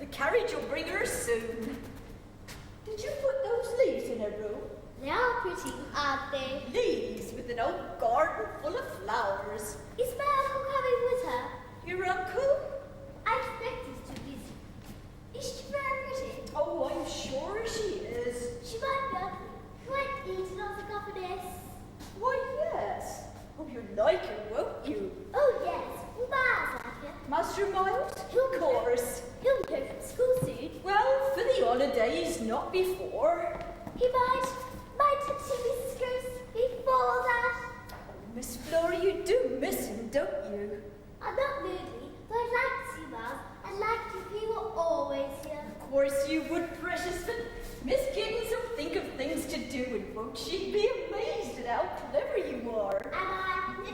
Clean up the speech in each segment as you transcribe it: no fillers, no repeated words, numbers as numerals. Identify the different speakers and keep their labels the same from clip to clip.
Speaker 1: The carriage will bring her soon. Did you put those leaves in her room?
Speaker 2: They are pretty, aren't they?
Speaker 1: Leaves with an old garden full of flowers.
Speaker 2: Is my uncle coming with her?
Speaker 1: Your uncle?
Speaker 2: I expect he's too busy. Is she very pretty?
Speaker 1: Oh, I'm sure she is.
Speaker 2: She might be ugly. Quite eaten off the governess.
Speaker 1: Why, yes. Oh, you'll like her, won't you?
Speaker 2: Oh, yes. Will Miles like her?
Speaker 1: Master Miles? Of course.
Speaker 2: He'll be home from school soon.
Speaker 1: Well, for the holidays, not before.
Speaker 2: He might see Mrs. Grose before that.
Speaker 1: Oh, Miss Flora, you do miss him, don't you?
Speaker 2: I'm not moody, but I'd like to see Miles. I'd like to if he were always here.
Speaker 1: Of course you would, precious, but Miss Giddens will think of things to do, and won't she be amazed at how clever you are?
Speaker 2: And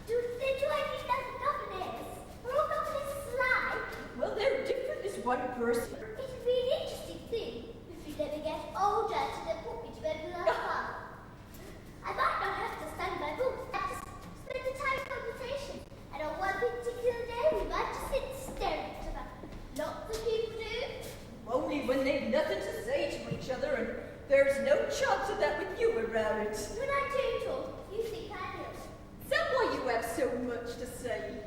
Speaker 2: do I think that's a governess? Are all governesses alike?
Speaker 1: Well, they're different as one person.
Speaker 2: It'd be an interesting thing if you never get older to then put me to bed with our father. I might not have to study my books. I just spend the time in conversation. And on one particular day, we might just sit and stare at each other. Lots of people do.
Speaker 1: Only when they've nothing to say to each other, and there's no chance of that with you around.
Speaker 2: When I do talk, you think I do.
Speaker 1: Is that why you have so much to say?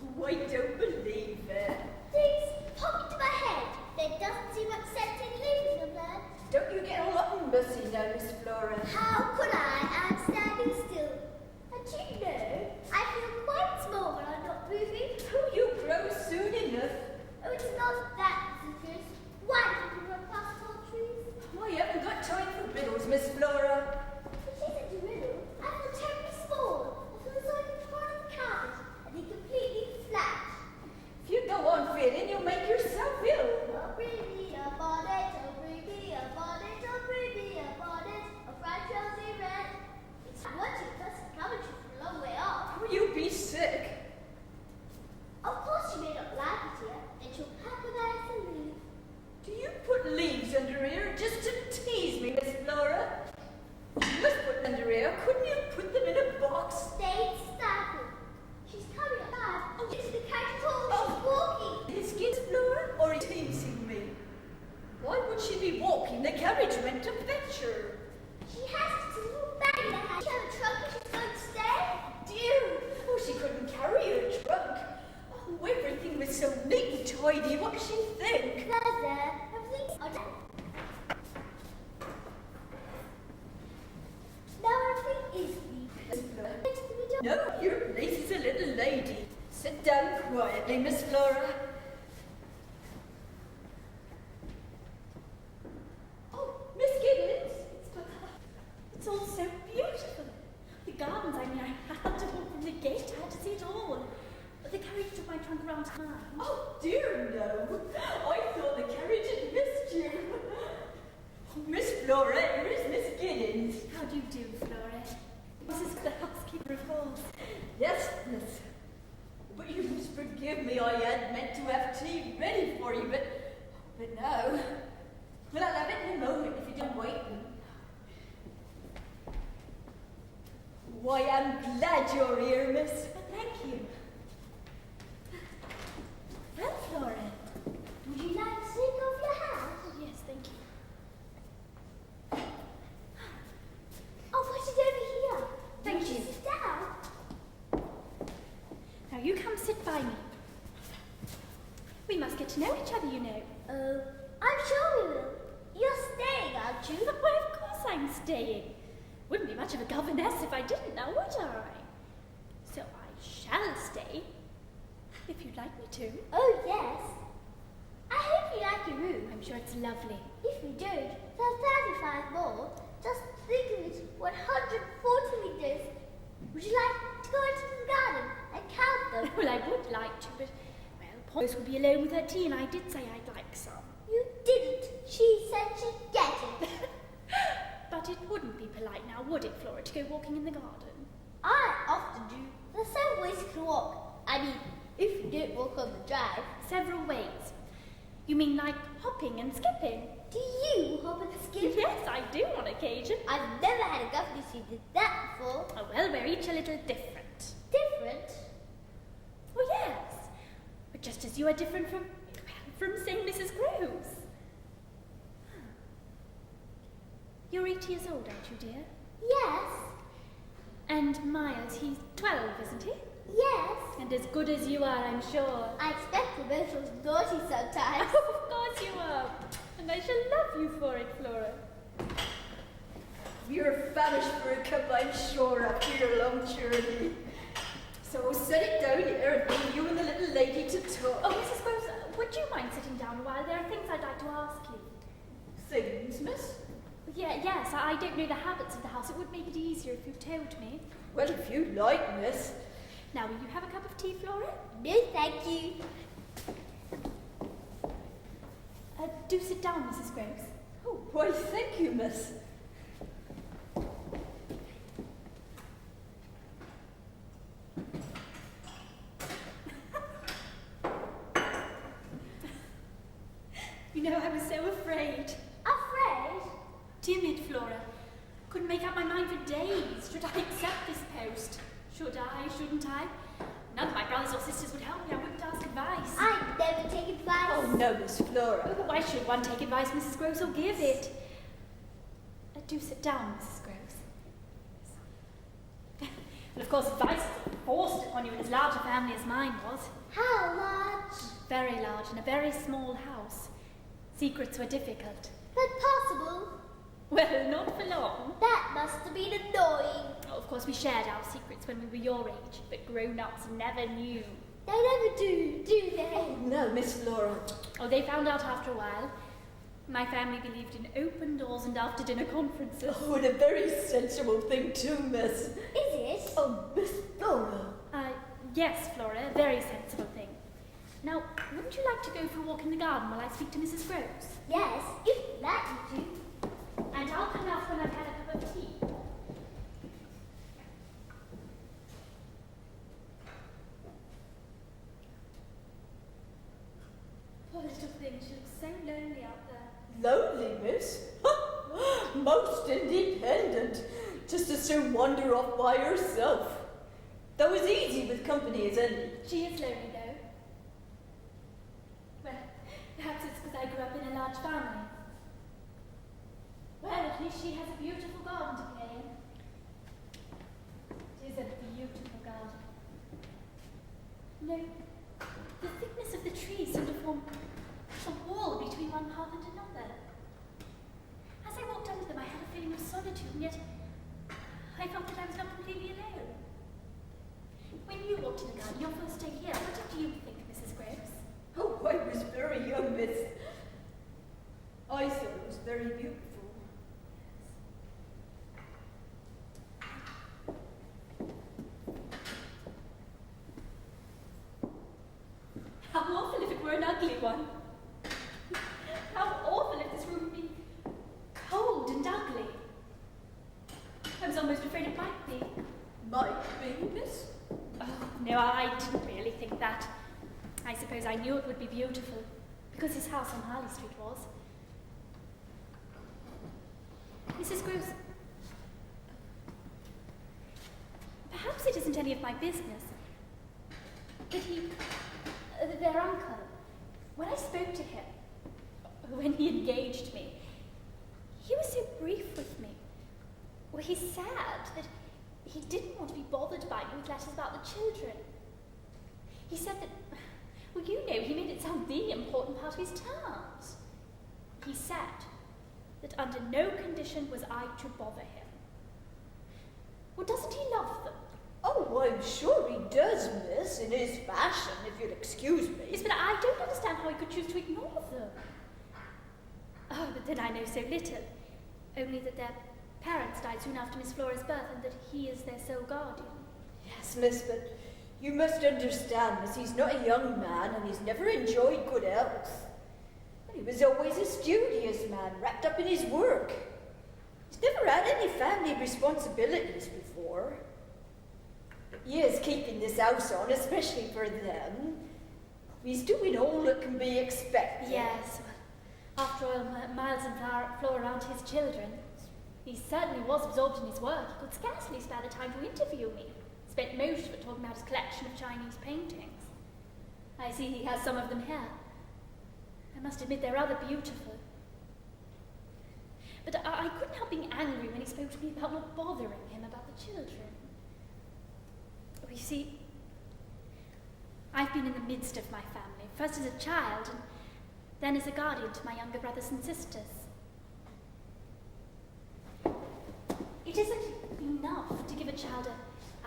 Speaker 1: Oh, I don't believe it.
Speaker 2: Things pop into my head. There doesn't seem much sense in leaving them there.
Speaker 1: Don't you get all up and messy now, Miss Flora?
Speaker 2: How could I? I'm standing still. And you know, I feel quite small when I'm not moving.
Speaker 1: Oh, you'll grow soon enough.
Speaker 2: Oh, it's not that, Mrs. Grose. Why did you run past tall trees?
Speaker 1: Oh, I haven't got time for riddles, Miss Flora.
Speaker 2: It isn't a riddle. I feel terribly small. I feel as though I could fall on the carpet and be completely flat.
Speaker 1: If you go on feeling, you'll make yourself ill.
Speaker 2: Oh, bring me a bonnet, oh, bring me a bonnet, oh, bring me a bonnet, a bright rosy red. It's watching us coming from a long way off.
Speaker 1: Will you be sick?
Speaker 2: Of course you may not like it here, and she'll pack a nice and leave.
Speaker 1: Do you put leaves under here just to tease me, Miss Flora? You must put them under here. Couldn't you put them in a box?
Speaker 2: Stay startled. She's coming alive. Oh, it's the carriage hall. She's walking.
Speaker 1: Is Giddens, Flora, or is he teasing me? Why would she be walking? The carriage went to fetch her.
Speaker 2: She has to move back in the house. She has a trunk and she's going to stay.
Speaker 1: Dear, oh, she couldn't carry her trunk. Oh, everything was so neat and tidy. What does she think?
Speaker 2: There. Everything's on. Now everything is neat.
Speaker 1: No, your place is a little lady. Sit down quietly, Miss Flora. Oh, Miss Giddens.
Speaker 3: It's all so beautiful. The gardens, I had to walk from the gate. I had to see it all. But the carriage took my trunk around town.
Speaker 1: Oh, dear, no. I thought the carriage had missed you. Oh, Miss Flora, here is Miss Giddens.
Speaker 3: How do you do, Flora? This is the housekeeper, of course.
Speaker 1: Yes, miss. But you must forgive me. I had meant to have tea ready for you, but no. Well, I'll have it in a moment if you don't wait. Why, I'm glad you're here, miss.
Speaker 3: Thank you. Well, Flora.
Speaker 2: Would you like to take off your hat?
Speaker 3: Oh, yes, thank you.
Speaker 2: Oh, put it over here.
Speaker 3: Thank you.
Speaker 2: Sit down.
Speaker 3: Now you come sit by me. We must get to know each other, you know.
Speaker 2: Oh, I'm sure we will. You're staying, aren't you?
Speaker 3: Why, of course I'm staying. Wouldn't be much of a governess if I didn't, now would I? So I shall stay, if you'd like me to.
Speaker 2: Oh, yes. I hope you like your room.
Speaker 3: I'm sure it's lovely.
Speaker 2: If you don't, there's 35 more. Just think of it, 140 windows. Would you like to go into the garden and count them?
Speaker 3: Well, I would like to, but, well, poor Grose will be alone with her tea, and I did say I'd like some.
Speaker 2: You didn't. She said she'd get it.
Speaker 3: But it wouldn't be polite now, would it, Flora, to go walking in the garden?
Speaker 2: I often do. There's several ways you can walk. I mean, if you don't walk on the drive.
Speaker 3: Several ways. You mean like hopping and skipping?
Speaker 2: Do you hop and skip?
Speaker 3: Yes, I do on occasion.
Speaker 2: I've never had a governess who did that before.
Speaker 3: Oh, well, we're each a little different.
Speaker 2: Different?
Speaker 3: Oh, yes. But just as you are different from St. Mrs. Grose. You're 8 years old, aren't you, dear?
Speaker 2: Yes.
Speaker 3: And Miles, he's 12, isn't he?
Speaker 2: Yes.
Speaker 3: And as good as you are, I'm sure.
Speaker 2: I expect we're both little naughty sometimes.
Speaker 3: Of course you are. And I shall love you for it, Flora.
Speaker 1: You're famished for a cup, I'm sure, after your long journey. So I'll set it down here and leave you and the little lady to talk.
Speaker 3: Oh, Mrs. Grose, would you mind sitting down a while? There are things I'd like to ask you.
Speaker 1: Things, miss?
Speaker 3: Yes, I don't know the habits of the house. It would make it easier if you told me.
Speaker 1: Well, if you like, miss.
Speaker 3: Now, will you have a cup of tea, Flora?
Speaker 2: No, thank you.
Speaker 3: Do sit down, Mrs. Grose.
Speaker 1: Oh, why, thank you, miss.
Speaker 3: You know, I was so afraid.
Speaker 2: Afraid?
Speaker 3: Timid, Flora. Couldn't make up my mind for days. Should I accept this post? Should I, shouldn't I? None of my brothers or sisters would help me. I wouldn't ask advice.
Speaker 2: I never take advice.
Speaker 1: Oh, no, Miss Flora.
Speaker 3: Why should one take advice, Mrs. Grose, or give it? Do sit down, Mrs. Grose. And of course, advice is forced upon you in as large a family as mine was.
Speaker 2: How large?
Speaker 3: Very large, in a very small house. Secrets were difficult.
Speaker 2: But possible.
Speaker 3: Well, not for long.
Speaker 2: That must have been annoying.
Speaker 3: Oh, of course, we shared our secrets when we were your age, but grown-ups never knew.
Speaker 2: They never do they?
Speaker 1: Oh, no, Miss Flora.
Speaker 3: Oh, they found out after a while. My family believed in open doors and after-dinner conferences.
Speaker 1: Oh, and a very sensible thing too, miss.
Speaker 2: Is it?
Speaker 1: Oh, Miss Flora.
Speaker 3: Yes, Flora, a very sensible thing. Now, wouldn't you like to go for a walk in the garden while I speak to Mrs. Grose?
Speaker 2: Yes, if you'd like me to.
Speaker 3: And I'll come out when I've had a cup of tea. Poor little thing, she looks so lonely out there.
Speaker 1: Lonely, miss? Most independent. Just as soon wander off by herself. Though as easy with company as any.
Speaker 3: She is lonely, though. Well, perhaps it's because I grew up in a large family. Well, at least she has a beautiful garden to play in. It is a beautiful garden. No, the thickness of the trees seemed to form a wall between one path and another. As I walked under them, I had a feeling of solitude, and yet I felt that I was not completely alone. When you walked in the garden, your first day here, what did you think, Mrs. Grose?
Speaker 1: Oh, I was very young, miss. I thought it was very beautiful.
Speaker 3: How awful if it were an ugly one. How awful if this room would be cold and ugly. I was almost afraid it might be.
Speaker 1: Might be, miss?
Speaker 3: Oh, no, I didn't really think that. I suppose I knew it would be beautiful, because his house on Harley Street was. Mrs. Grose, perhaps it isn't any of my business, but their uncle, when I spoke to him, when he engaged me, he was so brief with me. Well, he said that he didn't want to be bothered by me with letters about the children. He said that, well, you know, he made it sound the important part of his terms. He said that under no condition was I to bother him. Well, doesn't he love them?
Speaker 1: Oh, I'm sure he does, miss, in his fashion, if you'll excuse me.
Speaker 3: Yes, but I don't understand how he could choose to ignore them. Oh, but then I know so little. Only that their parents died soon after Miss Flora's birth, and that he is their sole guardian.
Speaker 1: Yes, miss, but you must understand, miss, he's not a young man, and he's never enjoyed good health. And he was always a studious man, wrapped up in his work. He's never had any family responsibilities before. He is keeping this house on, especially for them. He's doing all that can be expected.
Speaker 3: Yes, well, after all, Miles and Flora aren't his children. He certainly was absorbed in his work. He could scarcely spare the time to interview me. Spent most of it talking about his collection of Chinese paintings. I see he has some of them here. I must admit they're rather beautiful. but I couldn't help being angry when he spoke to me about not bothering him about the children. Oh, you see, I've been in the midst of my family, first as a child and then as a guardian to my younger brothers and sisters. It isn't enough to give a child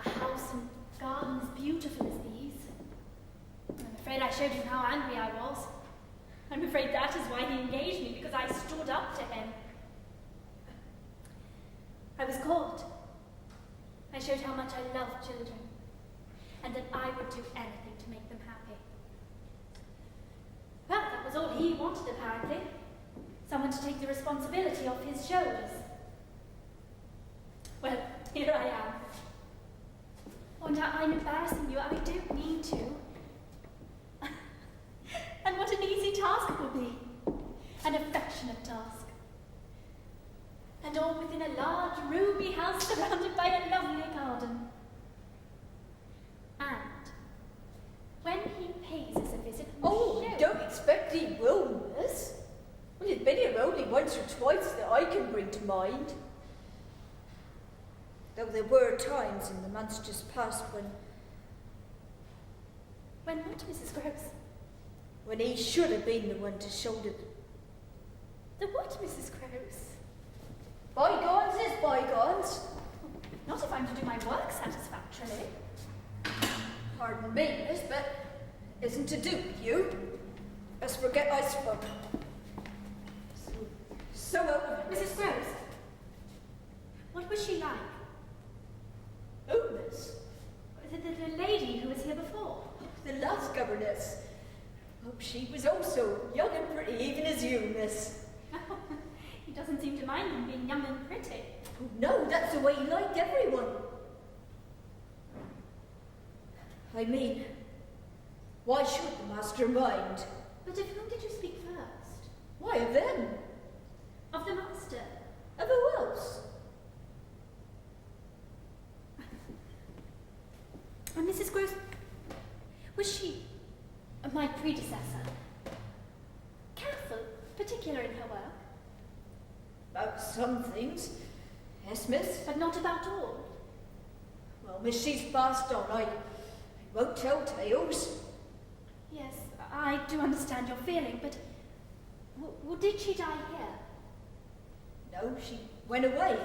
Speaker 3: a house and garden as beautiful as these. I'm afraid I showed him how angry I was. I'm afraid that is why he engaged me, because I stood up to him. I was caught. I showed how much I loved children, and that I would do anything to make them happy. Well, that was all he wanted, apparently. Someone to take the responsibility off his shoulders. Well, here I am. Oh, now I'm embarrassing you. I don't mean to. And what an easy task it will be. An affectionate task. And all within a large, roomy house surrounded by a lovely garden. And when he pays us a visit...
Speaker 1: Oh, don't expect he will, miss. Well, he's been here only once or twice that I can bring to mind. Though there were times in the months just past when...
Speaker 3: When what, Mrs. Grose?
Speaker 1: When he should have been the one to shoulder
Speaker 3: The what, Mrs. Grose?
Speaker 1: Bygones is bygones.
Speaker 3: Not if I'm to do my work satisfactorily.
Speaker 1: Pardon me, miss, but isn't to do with you. Let's forget I spoke. So
Speaker 3: Mrs. Grose, what was she like?
Speaker 1: Oh, miss.
Speaker 3: The lady who was here before.
Speaker 1: The last governess. Oh, she was also young and pretty, even as you, miss.
Speaker 3: He doesn't seem to mind him being young and pretty.
Speaker 1: Oh, no, that's the way he liked everyone. I mean, why should the master mind?
Speaker 3: But of whom did you speak first?
Speaker 1: Why, of them.
Speaker 3: Of the master?
Speaker 1: Of who else?
Speaker 3: And Mrs. Grose, was she my predecessor? Careful, particular in her work?
Speaker 1: About some things. Yes, miss.
Speaker 3: But not about all.
Speaker 1: Well, miss, she's passed on. I won't tell tales.
Speaker 3: Yes, I do understand your feeling, but did she die here?
Speaker 1: No, she went away.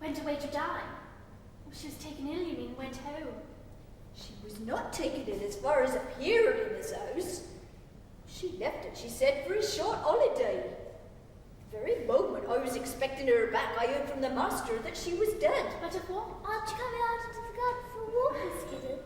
Speaker 3: Went away to die? She was taken ill, you mean, went home?
Speaker 1: She was not taken in as far as appeared in his house. She left it, she said, for a short holiday. The very moment I was expecting her back, I heard from the master that she was dead.
Speaker 3: But of what?
Speaker 2: Aren't you coming out into the garden for a walk, Miss Giddens?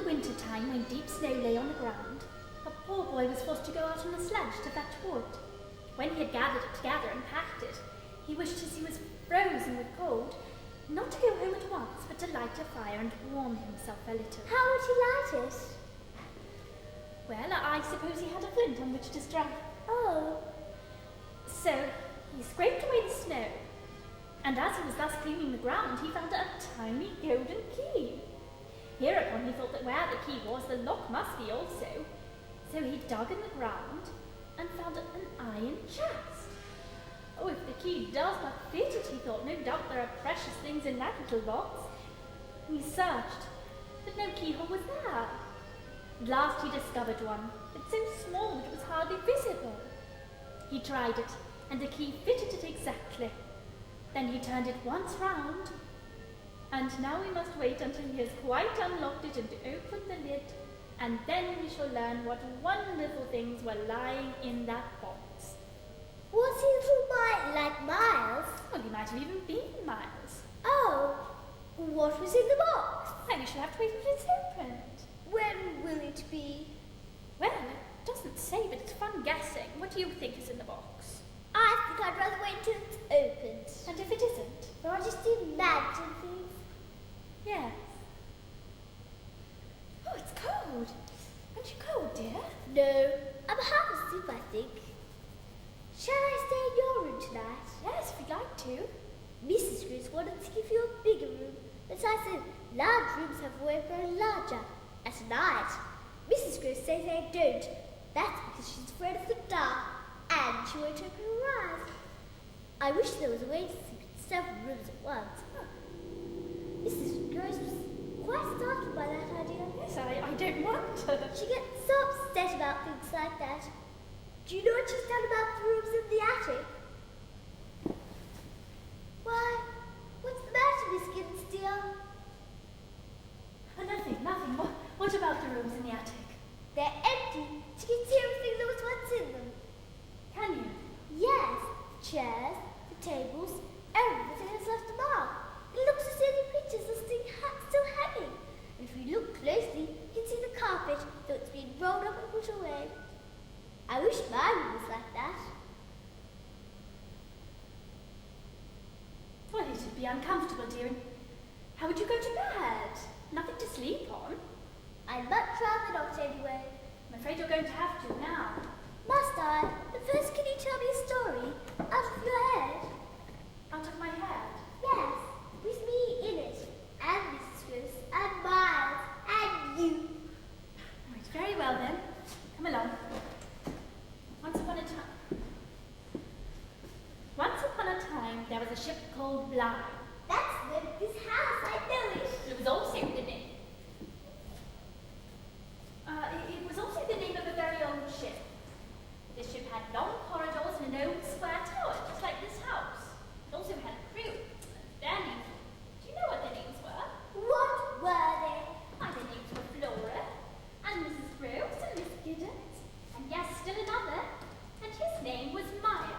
Speaker 3: Winter time, when deep snow lay on the ground, a poor boy was forced to go out on a sledge to fetch wood. When he had gathered it together and packed it, he wished, as he was frozen with cold, not to go home at once, but to light a fire and warm himself a little.
Speaker 2: How would he light it?
Speaker 3: Well, I suppose he had a flint on which to strike.
Speaker 2: Oh.
Speaker 3: So he scraped away the snow, and as he was thus cleaning the ground, he found a tiny golden key. Hereupon he thought that where the key was, the lock must be also. So he dug in the ground, and found an iron chest. Oh, if the key does but fit it, he thought, no doubt there are precious things in that little box. He searched, but no keyhole was there. At last he discovered one, but so small that it was hardly visible. He tried it, and the key fitted it exactly. Then he turned it once round, and now we must wait until he has quite unlocked it and opened the lid, and then we shall learn what wonderful things were lying in that box.
Speaker 2: Was he like Miles?
Speaker 3: Well, he might have even been Miles.
Speaker 2: Oh, what was in the box?
Speaker 3: Then we shall have to wait until it's opened.
Speaker 2: When will it be?
Speaker 3: Well, it doesn't say, but it's fun guessing. What do you think is in the box?
Speaker 2: I think I'd rather wait until it's opened.
Speaker 3: And if it isn't?
Speaker 2: Or I'll just imagine things.
Speaker 3: Yes. Oh, it's cold. Aren't you cold, dear?
Speaker 2: No, I'm half asleep, I think. Shall I stay in your room tonight?
Speaker 3: Yes, if you'd like to.
Speaker 2: Mrs. Grose wanted to give you a bigger room, but I said large rooms have a way of growing larger. At night, Mrs. Grose says they don't. That's because she's afraid of the dark, and she won't open her eyes. I wish there was a way to sleep in several rooms at once. Mrs. Grose was quite startled by that idea.
Speaker 3: Yes, I don't wonder.
Speaker 2: She gets so upset about things like that. Do you know what she's done about the rooms in the attic? Why, what's the matter, Miss Giddens, dear?
Speaker 3: Oh, nothing. What about the rooms in the attic?
Speaker 2: They're empty. She can see everything that was once in them.
Speaker 3: Can you?
Speaker 2: Yes, the chairs, the tables, everything has left a mark. It looks as though the pictures are still hanging. And if you look closely, you can see the carpet, though it's been rolled up and put away. I wish my room was like that.
Speaker 3: Well, it'd be uncomfortable, dear. And how would you go to bed? Nothing to sleep on.
Speaker 2: I'd much rather not anyway.
Speaker 3: I'm afraid you're going to have to now.
Speaker 2: Must I? But first, can you tell me a story out of your head?
Speaker 3: Out of my head?
Speaker 2: Yes, with me in it, and Mrs. Grose, and Miles, and you.
Speaker 3: Right, very well then. Come along. Once upon a time, there was a ship called Blythe.
Speaker 2: That's this house, I know it.
Speaker 3: It was also the name. It was also the name of a very old ship. This ship had long corridors and an old square tower, just like this house. It also had a crew. Their names. Do you know what their names were?
Speaker 2: What were they?
Speaker 3: Their names were Flora, and Mrs. Grose, and Miss Giddens, and yes, still another, and his name was Miles.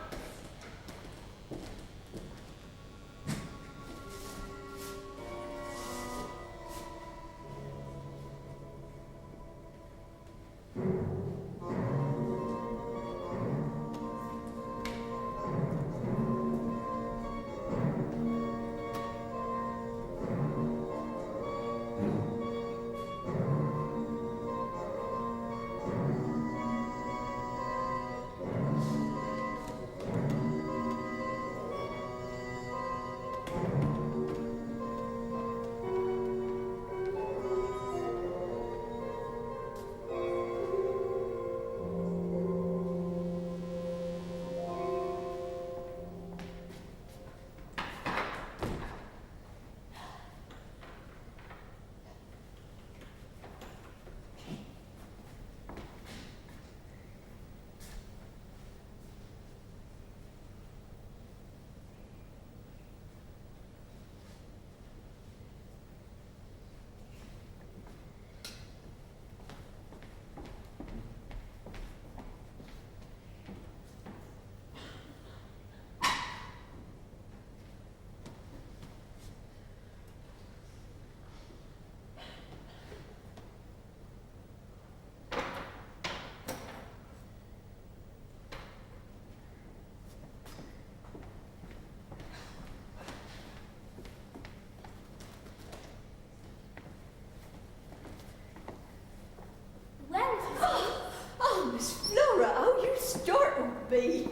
Speaker 1: be.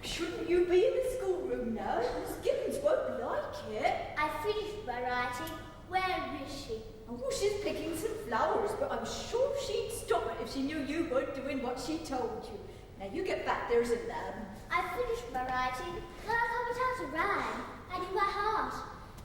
Speaker 1: Shouldn't you be in the schoolroom now? Miss Giddens won't like it.
Speaker 2: I finished my writing. Where is she?
Speaker 1: Oh, she's picking some flowers, but I'm sure she'd stop it if she knew you weren't doing what she told you. Now you get back there's a lamb.
Speaker 2: I finished my writing, but I can't get out a rhyme. And in my heart,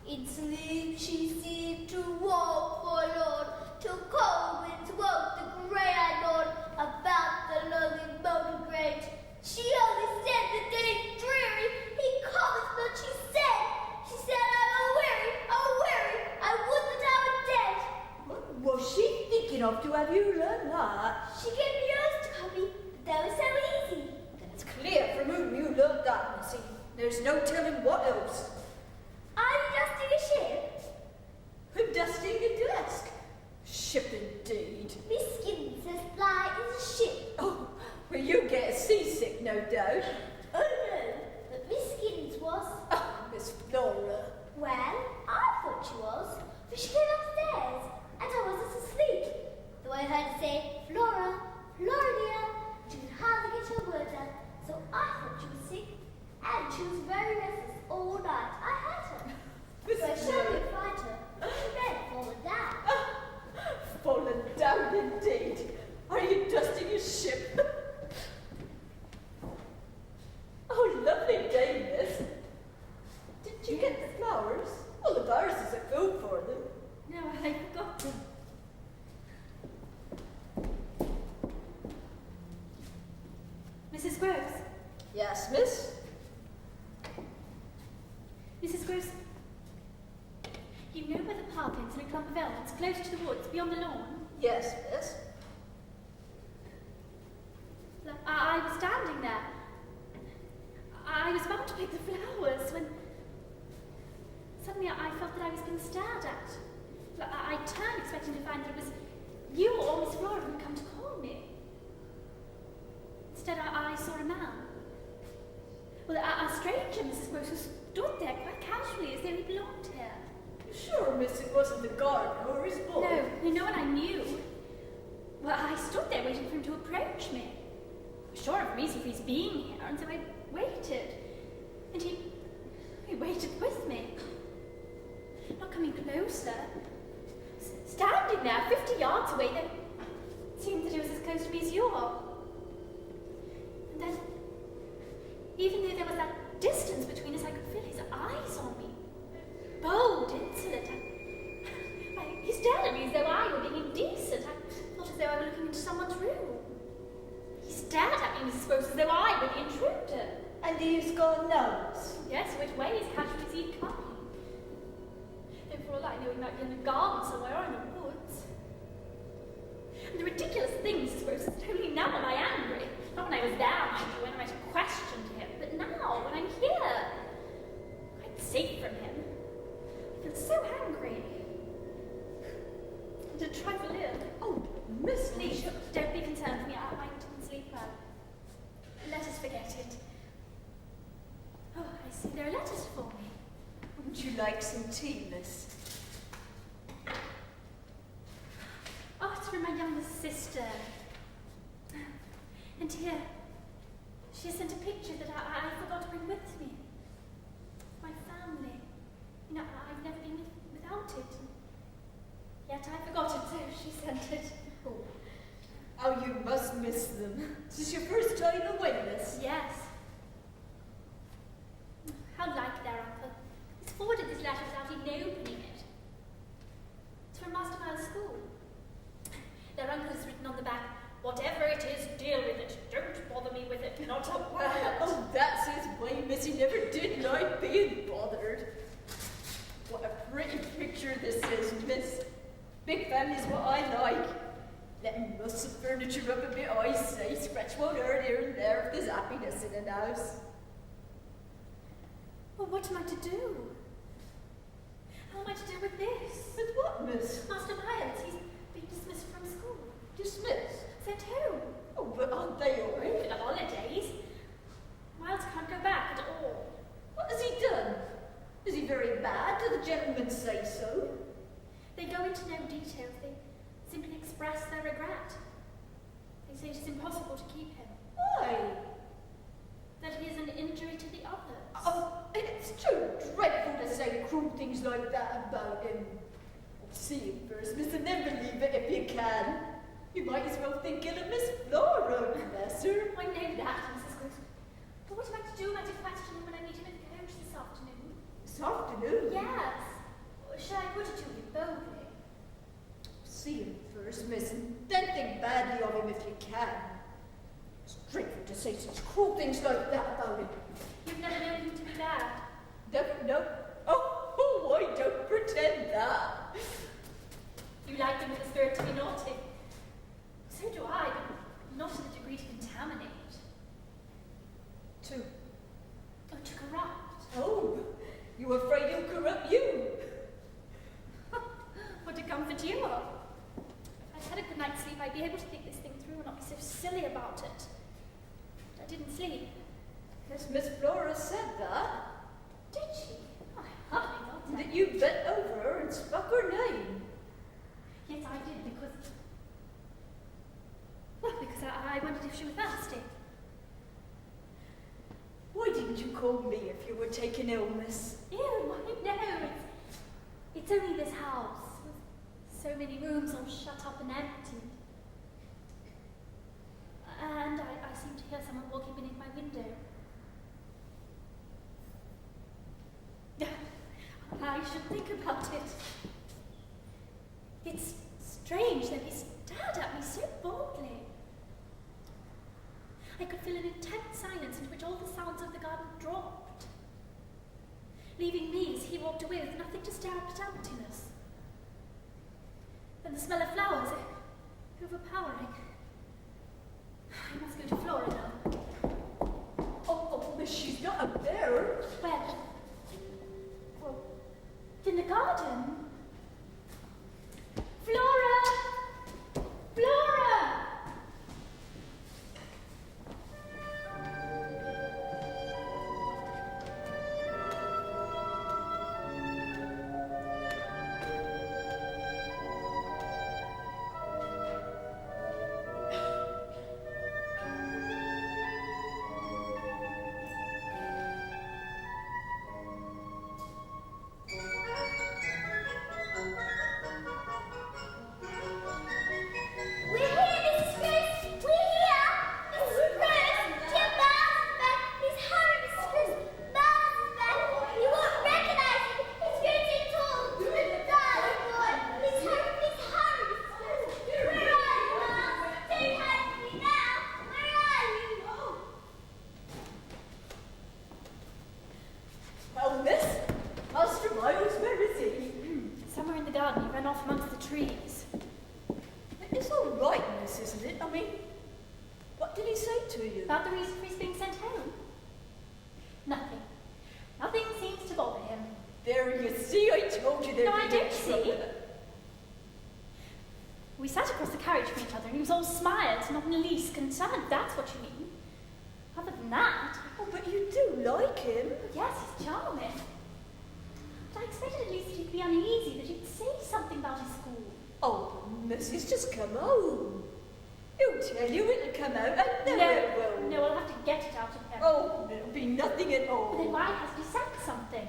Speaker 2: in sleep she seemed to walk forlorn, till cold winds woke the grey-eyed lord about the lonely motor grate. She only said the day's dreary, he cometh not, she said. She said, I'm a weary, I would that I were dead.
Speaker 1: What was she thinking of to have you learn that?
Speaker 2: She gave me yours to copy, but they were so easy.
Speaker 1: It's clear from whom you learned that, Missy. There's no telling what else.
Speaker 2: Are you dusting a ship?
Speaker 1: I'm dusting a desk. Ship indeed.
Speaker 2: Miss Giddens says fly is a ship.
Speaker 1: Oh, well, you get seasick, no doubt.
Speaker 2: Oh no, but Miss Giddens was.
Speaker 1: Oh, Miss Flora.
Speaker 2: Well, I thought she was, for she came upstairs, and I wasn't asleep. Though I heard her say, Flora, Flora dear, she could hardly get her words out, so I thought she was sick, and she was very restless all night. I heard her.
Speaker 1: Miss
Speaker 2: So I
Speaker 1: Flora.
Speaker 2: shouldn't find her. She then fallen down.
Speaker 1: Fallen down indeed. Are you dusting a ship? Oh, lovely day, miss. Did you get the flowers? Well, the viruses are food for them.
Speaker 3: No, I forgot them. Mrs. Grose?
Speaker 1: Yes, miss?
Speaker 3: Mrs. Grose, you know where the path ends in a clump of elms, close to the woods, beyond the lawn?
Speaker 1: Yes, miss.
Speaker 3: I was standing there. I was about to pick the flowers when suddenly I felt that I was being stared at. I turned expecting to find that it was you or Miss Flora who had come to call me. Instead, I saw a man. Well, a stranger, Mrs. Grose, who stood there quite casually as though he belonged here.
Speaker 1: Sure, miss, it wasn't the gardener or his boy.
Speaker 3: No one I knew. Well, I stood there waiting for him to approach me. I was sure of a reason for his being here, and so I waited. And he waited with me. Not coming closer. Standing there, 50 yards away, then it seemed that he was as close to me as you are. And then, even though there was that distance between us, I could feel his eyes on me. Bold, insolent. He stared at me as though I were being indecent. I felt as though I were looking into someone's room. He stared at me, Mrs. Grose, as though I were the intruder.
Speaker 1: And he's gone now, miss?
Speaker 3: Yes, which way as casually as he'd come. Though for all I know, he might be in the garden somewhere or in the woods. And the ridiculous thing, Mrs. Grose, is that only now am I angry. Not when I was there, mind you, when I might have questioned him, but now, when I'm here, quite safe from him, I feel so angry. And a trifle ill.
Speaker 1: Oh, miss,
Speaker 3: Please, don't be concerned for me. I didn't sleep well. Let us forget it. Oh, I see there are letters for me.
Speaker 1: Wouldn't you like some tea, miss?
Speaker 3: Oh, it's from my younger sister. And here, she has sent a picture that I forgot to bring with me. My family. You know, I've never been without it. Yet I forgot it, so she sent it.
Speaker 1: Oh, you must miss them. Is this your first time away, miss?
Speaker 3: Yes. How like their uncle. He's forwarded this letter without even opening it. It's from Master Miles' school. Their uncle has written on the back, whatever it is, deal with it. Don't bother me with it. Not a word.
Speaker 1: Oh, that's his way, miss. He never did like being bothered. What a pretty picture this is, miss. Big family's what I like. Let me muss the furniture up a bit, I say. Scratch one hurt here and there if there's happiness in an house.
Speaker 3: Well, what am I to do? How am I to do with this?
Speaker 1: With what, miss?
Speaker 3: Master Miles, he's been dismissed from school.
Speaker 1: Dismissed?
Speaker 3: Sent home.
Speaker 1: Oh, but aren't they all right?
Speaker 3: For the holidays. Miles can't go back at all.
Speaker 1: What has he done? Is he very bad? Do the gentlemen say so?
Speaker 3: They go into no details. They simply express their regret. They say it is impossible to keep him.
Speaker 1: Why?
Speaker 3: That he is an injury to the others.
Speaker 1: Oh, and it's too dreadful to say cruel things like that about him. See him first, miss, and then believe it if you can. You might as well think ill of Miss Flora, bless her.
Speaker 3: I know that.
Speaker 1: badly of him if you can. It's dreadful to say such cruel things like that about him.
Speaker 3: You've never known him to be bad.
Speaker 1: Never, no. Oh, I don't pretend that.
Speaker 3: You like him with the spirit to be naughty. So do I, but not to the degree to contaminate.
Speaker 1: To?
Speaker 3: Oh, to corrupt.
Speaker 1: Oh, you're afraid he'll corrupt you?
Speaker 3: What a comfort you are. If I'd had a good night's sleep, I'd be able to think this thing through and not be so silly about it. But I didn't sleep.
Speaker 1: Yes, Miss Flora said that.
Speaker 3: Did she? Oh, I hardly got
Speaker 1: That you bent over her and spoke her name.
Speaker 3: Yes, I did, because... Well, because I wondered if she was thirsty.
Speaker 1: Why didn't you call me if you were taking illness?
Speaker 3: Ew, I know. It's only this house. With so many rooms all shut up and empty. And I seem to hear someone walking beneath my window. I should think about it. It's strange that he stared at me so boldly. I could feel an intense silence into which all the sounds of the garden dropped, leaving me as he walked away with nothing to stare at but emptiness. And the smell of flowers, overpowering. I must go to Flora now.
Speaker 1: Oh, Miss, she's not up there.
Speaker 3: Where? Well, in the garden. Flora! Flora! That's what you mean. Other than that...
Speaker 1: Oh, but you do like him.
Speaker 3: Yes, he's charming. But I expected at least that he'd be uneasy, that he'd say something about his school.
Speaker 1: Oh, Miss, he's just come home. He'll tell you it'll come out, and then it will.
Speaker 3: No, I'll have to get it out of him.
Speaker 1: Oh, there'll be nothing at all.
Speaker 3: But then why hasn't he said something?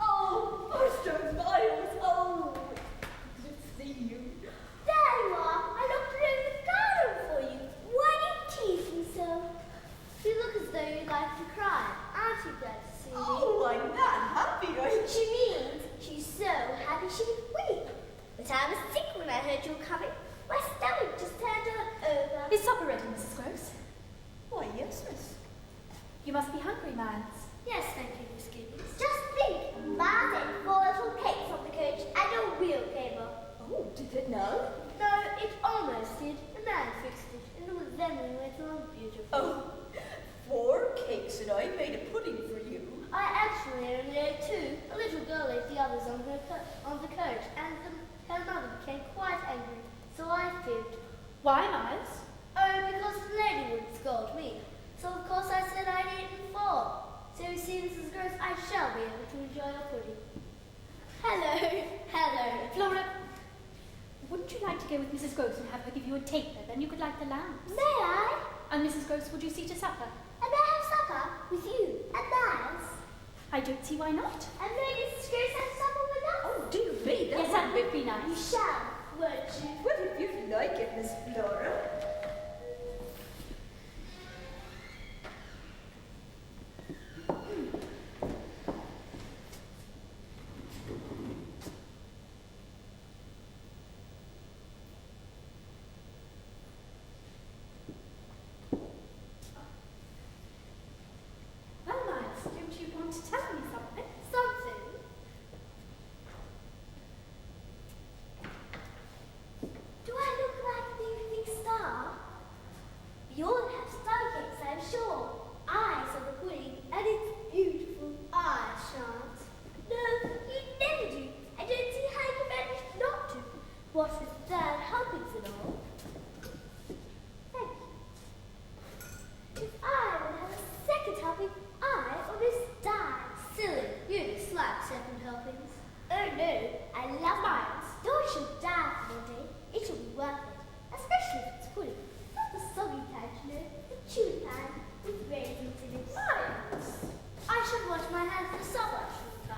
Speaker 1: Oh, Master Miles, oh, good to see you.
Speaker 2: There you are. I looked around the garden for you. Why do you tease me so? You look as though you'd like to cry. Aren't you glad to see me?
Speaker 1: Oh, I'm not happy,
Speaker 2: She means she's so happy she could weep. But I was sick when I heard you were coming. My stomach just turned over.
Speaker 3: Is supper ready, Mrs. Grose?
Speaker 1: Why, yes, Miss.
Speaker 3: You must be hungry, Miles.
Speaker 2: Yes, thank you, Miss Giddens. Just think, Ma's ate 4 little cakes on the coach and a wheel came up.
Speaker 1: Oh, did it know?
Speaker 2: No, it almost did. The man fixed it, and with them we went along beautifully.
Speaker 1: Oh, 4 cakes, and I made a pudding for you.
Speaker 2: I actually only ate 2. A little girl ate the others on the coach, and her mother became quite angry, so I fibbed.
Speaker 3: Why, Miles?
Speaker 2: Oh, because the lady wouldn't scold me. So of course I said I'd eaten 4. So you see, Mrs. Grose, I shall be able to enjoy your pudding. Hello, hello.
Speaker 3: Flora, wouldn't you like to go with Mrs. Grose and have her give you a taper? Then you could light the lamps.
Speaker 2: May I?
Speaker 3: And Mrs. Grose, would you see to supper?
Speaker 2: And may I have supper with you and Miles?
Speaker 3: I don't see why not.
Speaker 2: And may Mrs. Grose have supper with us?
Speaker 1: Oh, dear me,
Speaker 3: Yes, that would be nice.
Speaker 2: You shall, won't you?
Speaker 1: What if you'd like it, Miss Flora?
Speaker 2: If I would have a second helping, I almost died. Silly, you dislike second helpings. Oh no, I love Miles. Though I should die for one day, it will be worth it. Especially if it's pudding. Not the soggy kind, you know, the chewy kind with raisins in it. Miles! I should wash my hands in the summer, shouldn't I?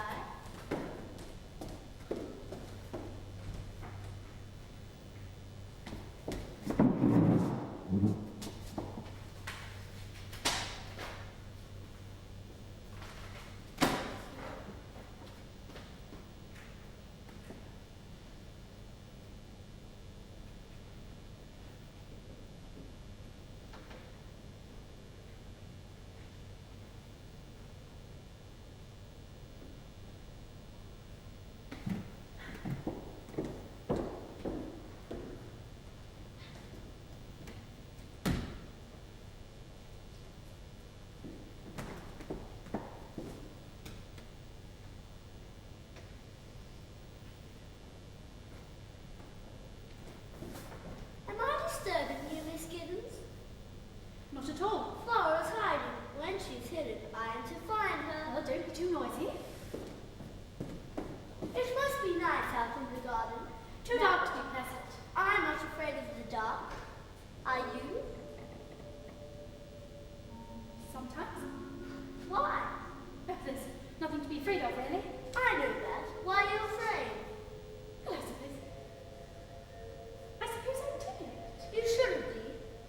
Speaker 2: Am I disturbing you, Miss Giddens?
Speaker 3: Not at all.
Speaker 2: Flora's hiding. When she's hidden, I am to find her.
Speaker 3: Well, don't be too noisy.
Speaker 2: It must be nice out in the garden.
Speaker 3: Too dark to be pleasant.
Speaker 2: I'm not afraid of the dark. Are you?
Speaker 3: Sometimes.
Speaker 2: Why?
Speaker 3: But there's nothing to be afraid of, really.
Speaker 2: I know that. Why are you afraid?
Speaker 3: Well, I suppose I'm timid.
Speaker 2: You shouldn't be.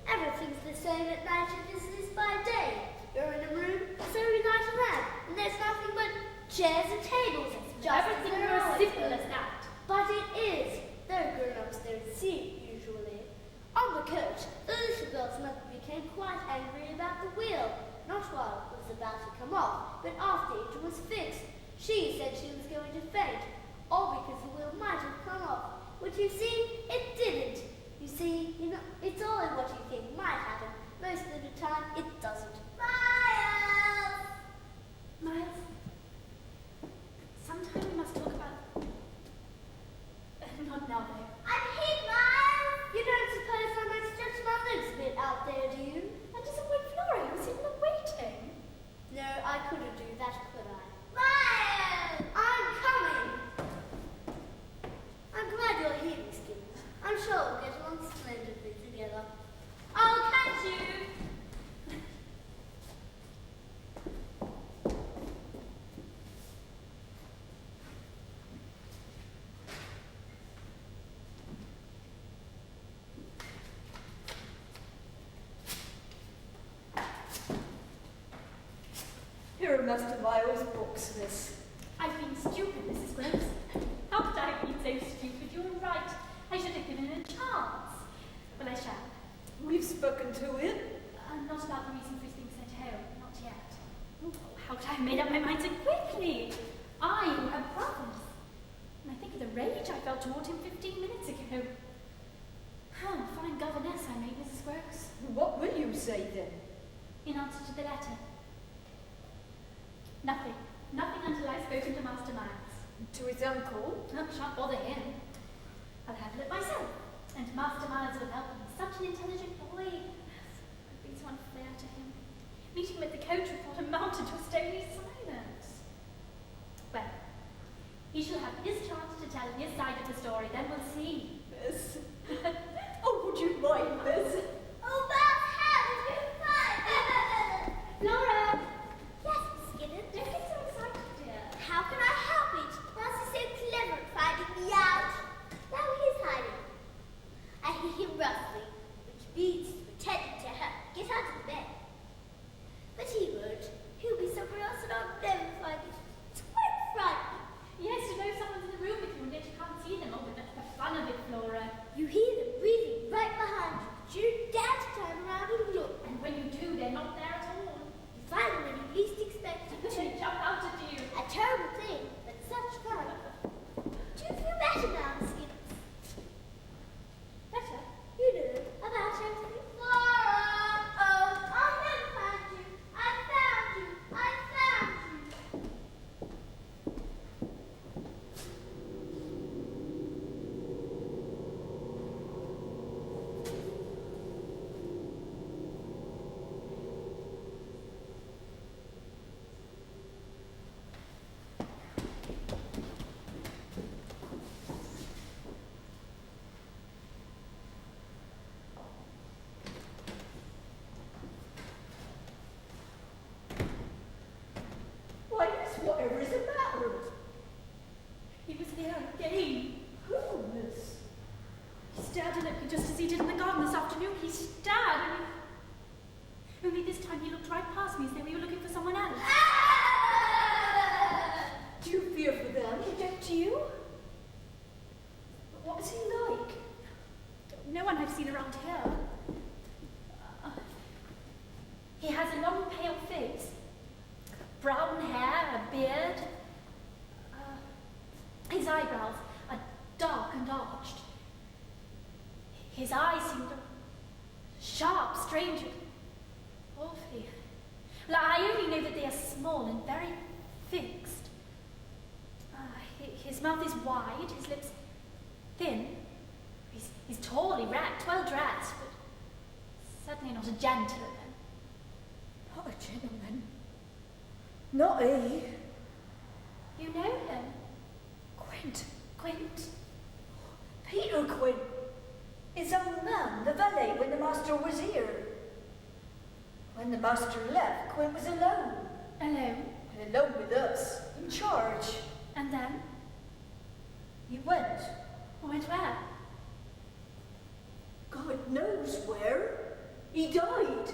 Speaker 2: Everything's the same at night as it is by day. You're in a room, so you light a lamp, and there's nothing but chairs and tables. Just
Speaker 3: Everything
Speaker 2: as there
Speaker 3: as
Speaker 2: always
Speaker 3: simple
Speaker 2: was.
Speaker 3: as that.
Speaker 2: But it is. Though grown-ups don't see it usually. On the coach, the little girl's mother became quite angry about the wheel. Not while it was about to come off, but after it was fixed. She said she was going to faint, all because the wheel might have come off. But you see, it didn't. You see, it's only what you think might happen. Most of the time, it doesn't. Miles!
Speaker 3: Miles, sometime we must talk about... not now, though.
Speaker 2: I'm here, Miles! You don't suppose I might stretch my legs a bit out there, do you?
Speaker 3: That doesn't wait Flora, who's in the waiting.
Speaker 2: No, I couldn't do that, could I? Miles! I'm coming! I'm glad you're here, Miss Giddens. I'm sure we'll get along splendidly together. I'll catch you!
Speaker 1: Here are Master Miles' books, miss.
Speaker 3: I've been stupid, Mrs. Grose. How could I have been so stupid? You're right. I should have given it a chance. But I shall.
Speaker 1: We've spoken to him.
Speaker 3: Not about the reason for his being sent home. Not yet. Oh, how could I have made up my mind so quickly? I, who have brothers. And I think of the rage I felt toward him 15 minutes ago. Oh, fine governess I made, Mrs. Grose.
Speaker 1: What will you say then?
Speaker 3: In answer to the letter. Nothing. Nothing until I've spoken to Master Miles.
Speaker 1: To his uncle?
Speaker 3: Oh, shan't bother him. I'll handle it myself. And Master Miles will help me. Such an intelligent boy. I've been so unfair to him. Meeting with the coach report amounted to a stony silence. Well, he shall have his chance to tell his side of the story, then we'll see.
Speaker 1: Miss. Oh, would you mind, miss?
Speaker 2: Oh, Beth, how did you find
Speaker 3: Laura!
Speaker 2: Yes, Miss Giddens.
Speaker 3: Don't get so excited, dear.
Speaker 2: How can I help it? Marcy's so clever at finding me out. Now he is hiding. I hear him rustling, which means to pretend
Speaker 3: He has a long, pale face, brown hair, a beard. His eyebrows are dark and arched. His eyes seem sharp, strange, awfully. Well, I only know that they are small and very fixed. His mouth is wide, his lips thin. He's tall, erect, well dressed, but certainly not a gentleman.
Speaker 1: Not a gentleman. Not he.
Speaker 3: You know him?
Speaker 1: Quint.
Speaker 3: Quint?
Speaker 1: Peter Quint. His old man, the valet, when the master was here. When the master left, Quint was alone.
Speaker 3: Alone?
Speaker 1: And alone with us, in charge.
Speaker 3: And then?
Speaker 1: He went.
Speaker 3: Went where?
Speaker 1: God knows where. He died.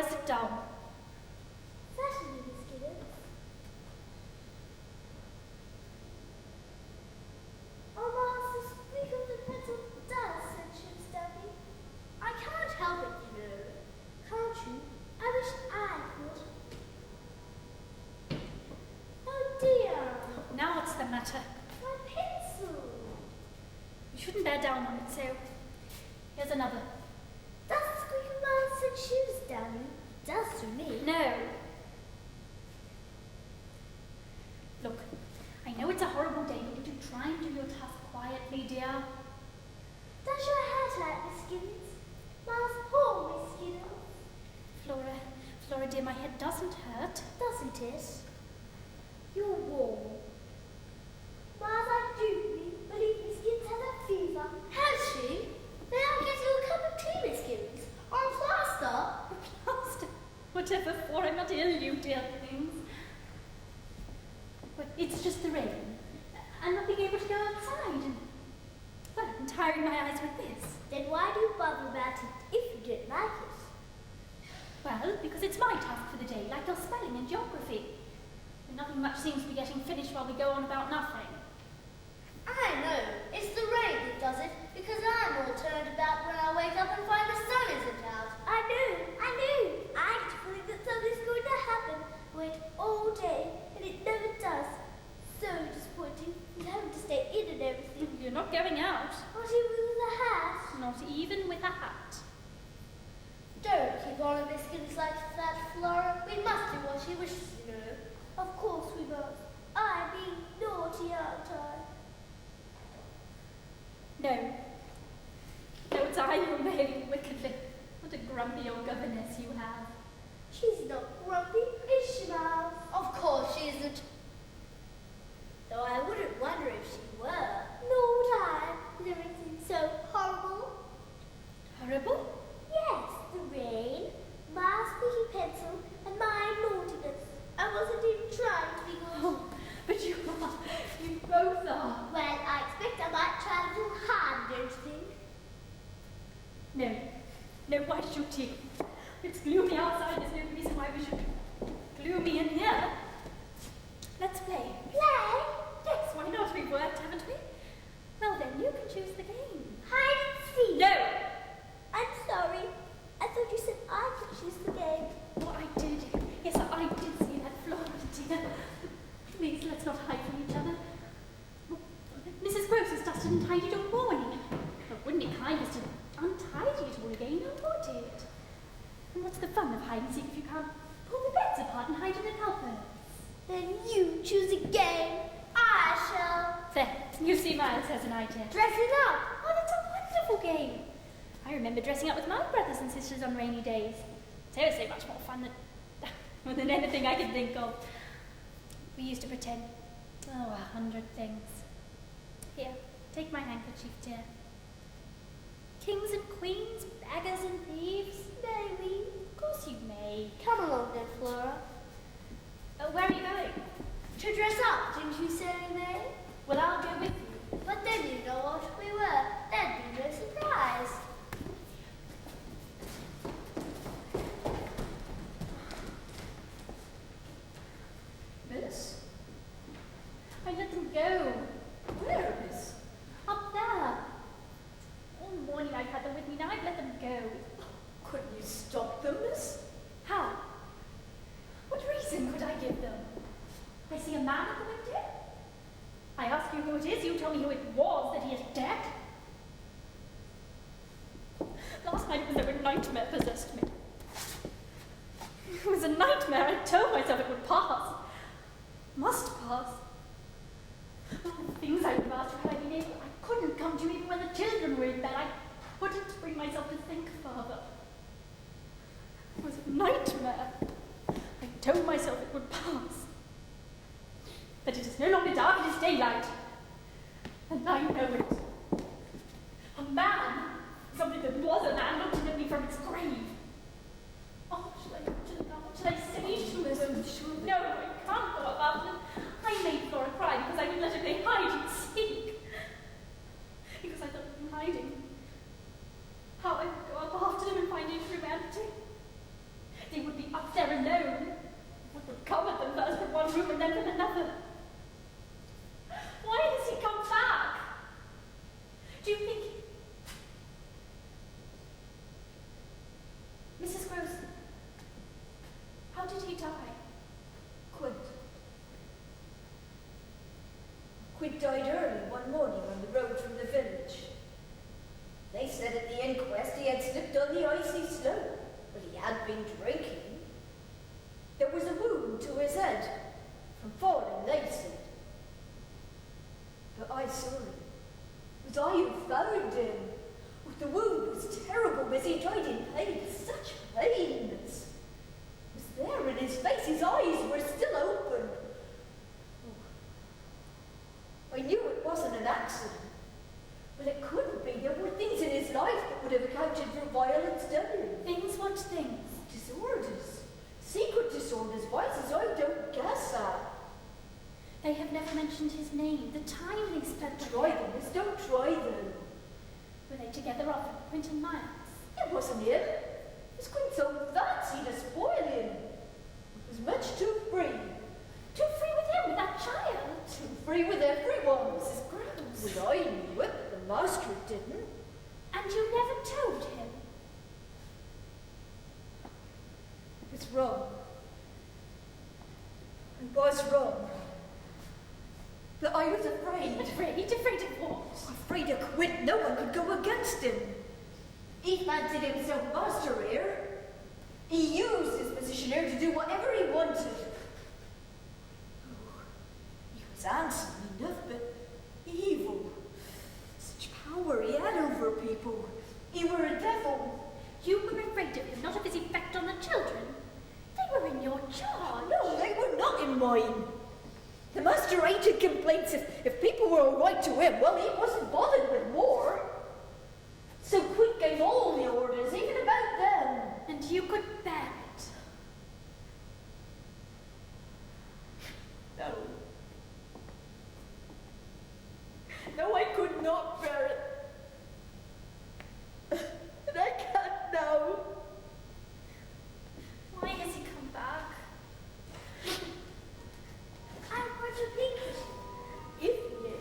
Speaker 3: Sit down.
Speaker 2: Certainly, Miss Giddens. Oh, Master, speak of the pencil does send ships down me. I can't help it, you know. Can't you? I wish I could. Oh dear.
Speaker 3: Now what's the matter?
Speaker 2: My pencil.
Speaker 3: You shouldn't bear down on it, so here's another.
Speaker 2: Does the squeaky man send shoes down you? Does to me.
Speaker 3: No. Look, I know it's a horrible day, but do try and do your task quietly, dear.
Speaker 2: Does your head hurt, Miss Giddens? Mine's poor, Miss Giddens.
Speaker 3: Flora dear, my head doesn't hurt.
Speaker 2: Doesn't it? You're warm. Mine's unduly, believe Miss Giddens has a fever. Has she? May I get you a cup of tea, Miss Giddens? Or a plaster?
Speaker 3: Plaster. Whatever for, I'm not ill, you dear things. But it's just the rain. And not being able to go outside. And tiring my eyes with this.
Speaker 2: Then why do you bother about it if you don't like it?
Speaker 3: Well, because it's my task for the day, like your spelling and geography. And nothing much seems to be getting finished while we go on about nothing.
Speaker 2: I know. It's the rain that does it, because I'm all turned about when I wake up and find the sun isn't out. I knew. I had a feeling that something's going to happen. Wait all day, and it never does. So disappointing. We're having to stay in and everything.
Speaker 3: You're not going out.
Speaker 2: Not even with a hat.
Speaker 3: Not even with a hat.
Speaker 2: Don't keep on Miss Giddens like that, Flora. We must do what she wishes, you know. Of course we must. I'm being naughty, aren't I?
Speaker 3: No. No, it's I who am behaving wickedly. What a grumpy old governess you have.
Speaker 2: She's not grumpy, is she, Miles? Of course she isn't. Though I wouldn't wonder if she were. Nor would I, with everything so horrible.
Speaker 3: Horrible?
Speaker 2: Yes, the rain, my squeaky pencil, and my naughtiness. I wasn't even trying to be good.
Speaker 3: Oh, but you are. You both are.
Speaker 2: Well, I expect I might try a little hard, don't you think?
Speaker 3: No. No, why should you? It's gloomy outside. There's no reason why we should gloomy in here. Let's play.
Speaker 2: Play?
Speaker 3: Yes, why not? We've worked, haven't we? Well then, you can choose the game.
Speaker 2: Hide and seek.
Speaker 3: No!
Speaker 2: I'm sorry. I thought you said I could choose the game.
Speaker 3: Oh, I did. Yes, I did see that, Flora, dear. Please, let's not hide from each other. Mrs. Grose has dusted and tidied all morning. But wouldn't it be kindest to untidy it all again, or would it? And what's the fun of hide and seek if you can't pull the beds apart and hide in the cupboards?
Speaker 2: Then you choose a game. I shall.
Speaker 3: There, you see Miles has an idea.
Speaker 2: Dress it up.
Speaker 3: Oh, that's a wonderful game. remember dressing up with my brothers and sisters on rainy days. Seriously, much more fun than anything I can think of. We used to pretend, 100 things. Here, take my handkerchief, dear. Kings and queens, beggars and thieves.
Speaker 2: May we?
Speaker 3: Of course you may.
Speaker 2: Come along then, Flora.
Speaker 3: Where are you going?
Speaker 2: To dress up, didn't you say, May?
Speaker 3: Well, I'll go with you.
Speaker 2: But then you know what we were. That'd be no surprise.
Speaker 1: Miss?
Speaker 3: I let them go.
Speaker 1: Where, miss?
Speaker 3: Up there. All morning I've had them with me, now I've let them go.
Speaker 1: Couldn't you stop them, miss?
Speaker 3: How? What reason could I give them? I see a man at the window. I ask you who it is, you tell me who it was, that he is dead. Last night it was a nightmare possessed me. It was a nightmare. I told myself it would pass. Must pass. All the things I would have asked you had I been able. I couldn't come to you even when the children were in bed. I couldn't bring myself to think further. It was a nightmare. I told myself it would pass. But it is no longer dark, it is daylight. And I know it. A man, something that was a man, looked at me from its grave. Oh, shall I go to them now? What shall I say to them? No, I can't go up after them. I made Flora cry because I wouldn't let her play hide and seek. Because I thought of them hiding. How I would go up after them and find each room empty. They would be up there alone. I would come at them first from one room and then from another. Why has he come back? Do you think... Mrs. Grose, how did he die?
Speaker 1: Quint. Quint died early one morning on the road from the village. They said at the inquest he had slipped on the icy slope, but he had been drinking. There was a wound to his head from falling, they said. But I saw him. It was I who found him. Oh, the wound was terrible, as he died in pain, such pain. It was there in his face, his eyes were still open. Oh. I knew it wasn't an accident. But it couldn't be. There were things in his life that would have accounted for violence done.
Speaker 3: Things? What things?
Speaker 1: Disorders. Secret disorders. Vices I don't guess at.
Speaker 3: They have never mentioned his name. The time they spent with
Speaker 1: Try
Speaker 3: him.
Speaker 1: them, miss. Don't try them.
Speaker 3: Were they together often? Quint and Miles?
Speaker 1: It wasn't him. Miss Quint's own fancy to spoil him. It was much too free.
Speaker 3: Too free with him, with that child?
Speaker 1: Too free with everyone, Mrs. Grose. Well, I knew it, but the master didn't.
Speaker 3: And you never told him?
Speaker 1: It was wrong. I was wrong. But I was afraid.
Speaker 3: Afraid? Afraid of what?
Speaker 1: Afraid of Quint. No one could go against him. He fancied himself master here. He used his position here to do whatever he wanted. Oh, he was handsome enough, but evil. Such power he had over people. He were a devil.
Speaker 3: You were afraid of him, not of his effect on the children. They were in your charge.
Speaker 1: No, they were not in mine. The master hated complaints. If people were all right to him, well, he wasn't bothered with war. So Quint gave all the orders, even about them.
Speaker 3: And you could bear it.
Speaker 1: No. No, I could not bear it. And I can't now.
Speaker 3: Why has he come back?
Speaker 2: I'm going to think
Speaker 1: If he did.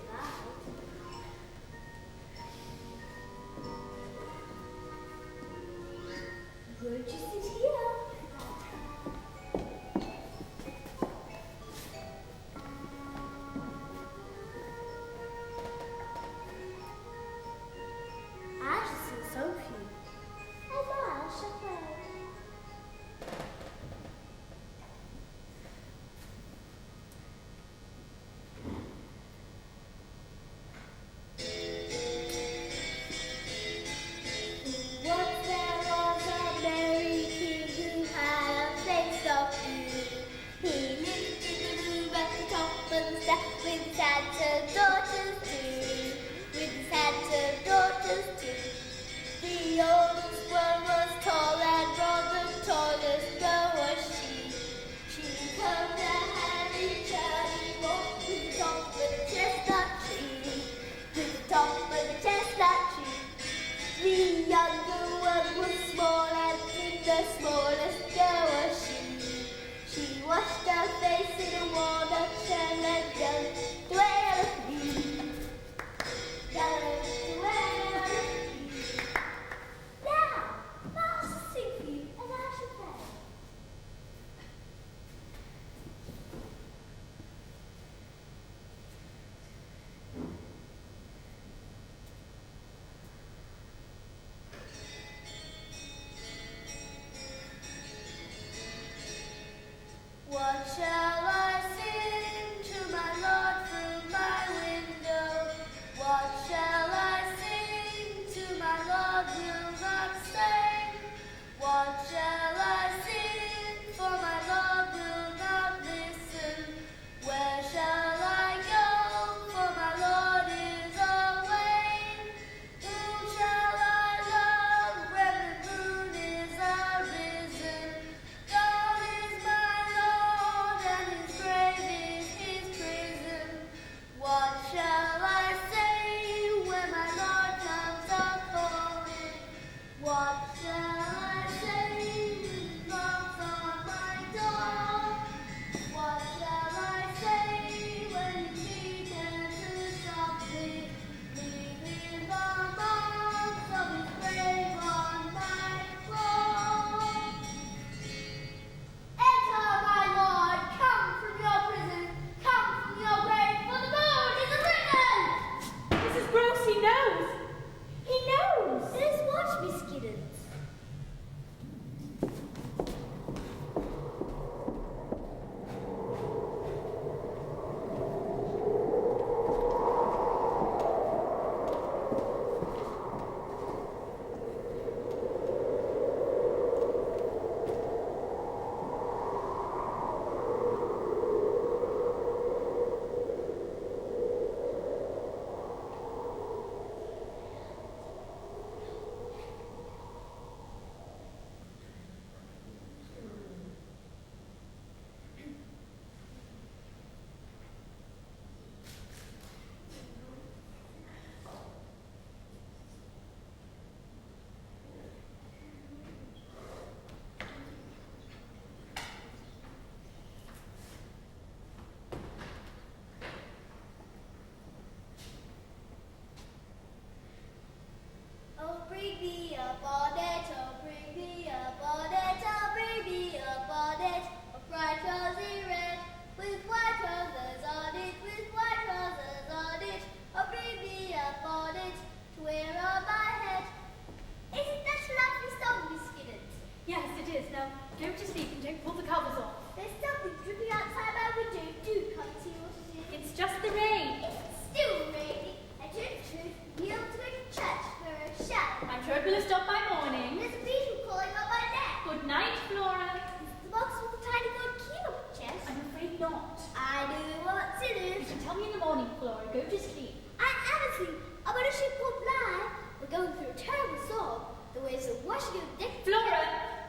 Speaker 3: will have stopped by morning.
Speaker 2: There's a beetle crawling up my neck.
Speaker 3: Good night, Flora.
Speaker 2: The box with the tiny gold key on it, Jess.
Speaker 3: I'm afraid not.
Speaker 2: I do what to do.
Speaker 3: You can tell me in the morning, Flora. Go to sleep.
Speaker 2: I am asleep. I'm on a ship called Bly. We're going through a terrible storm. The waves are washing over the deck.
Speaker 3: Flora,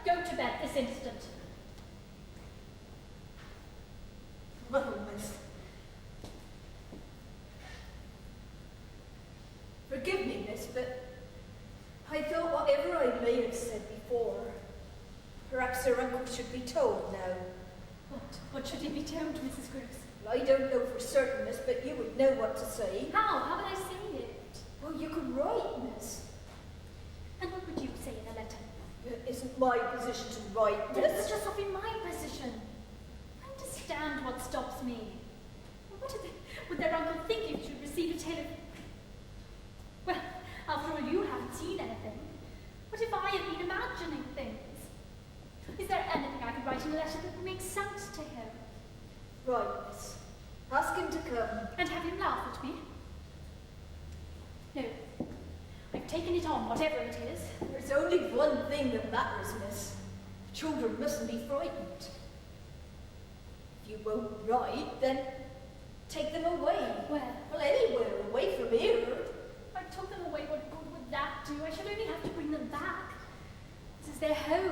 Speaker 3: go to bed this instant.
Speaker 1: Well, miss. Forgive me, miss, but I thought whatever I may have said before, perhaps her uncle should be told now.
Speaker 3: What should he be told, Mrs. Grose?
Speaker 1: Well, I don't know for certain, miss, but you would know what to say.
Speaker 3: How would I say it?
Speaker 1: Well, you could write, miss.
Speaker 3: And what would you say in a letter?
Speaker 1: It isn't my position to write,
Speaker 3: Then
Speaker 1: miss.
Speaker 3: put yourself in my position. Understand what stops me. Would their uncle think if you should receive a tale of... Well, after all, you haven't seen anything. What if I have been imagining things? Is there anything I could write in a letter that would make sense to him?
Speaker 1: Right, miss. Ask him to come.
Speaker 3: And have him laugh at me? No. I've taken it on, whatever it is.
Speaker 1: There's only one thing that matters, miss. Children mustn't be frightened. If you won't write, then take them away.
Speaker 3: Where?
Speaker 1: Well, anywhere, away from here.
Speaker 3: If I took them away, what good would that do? I should only have to bring them back. This is their home.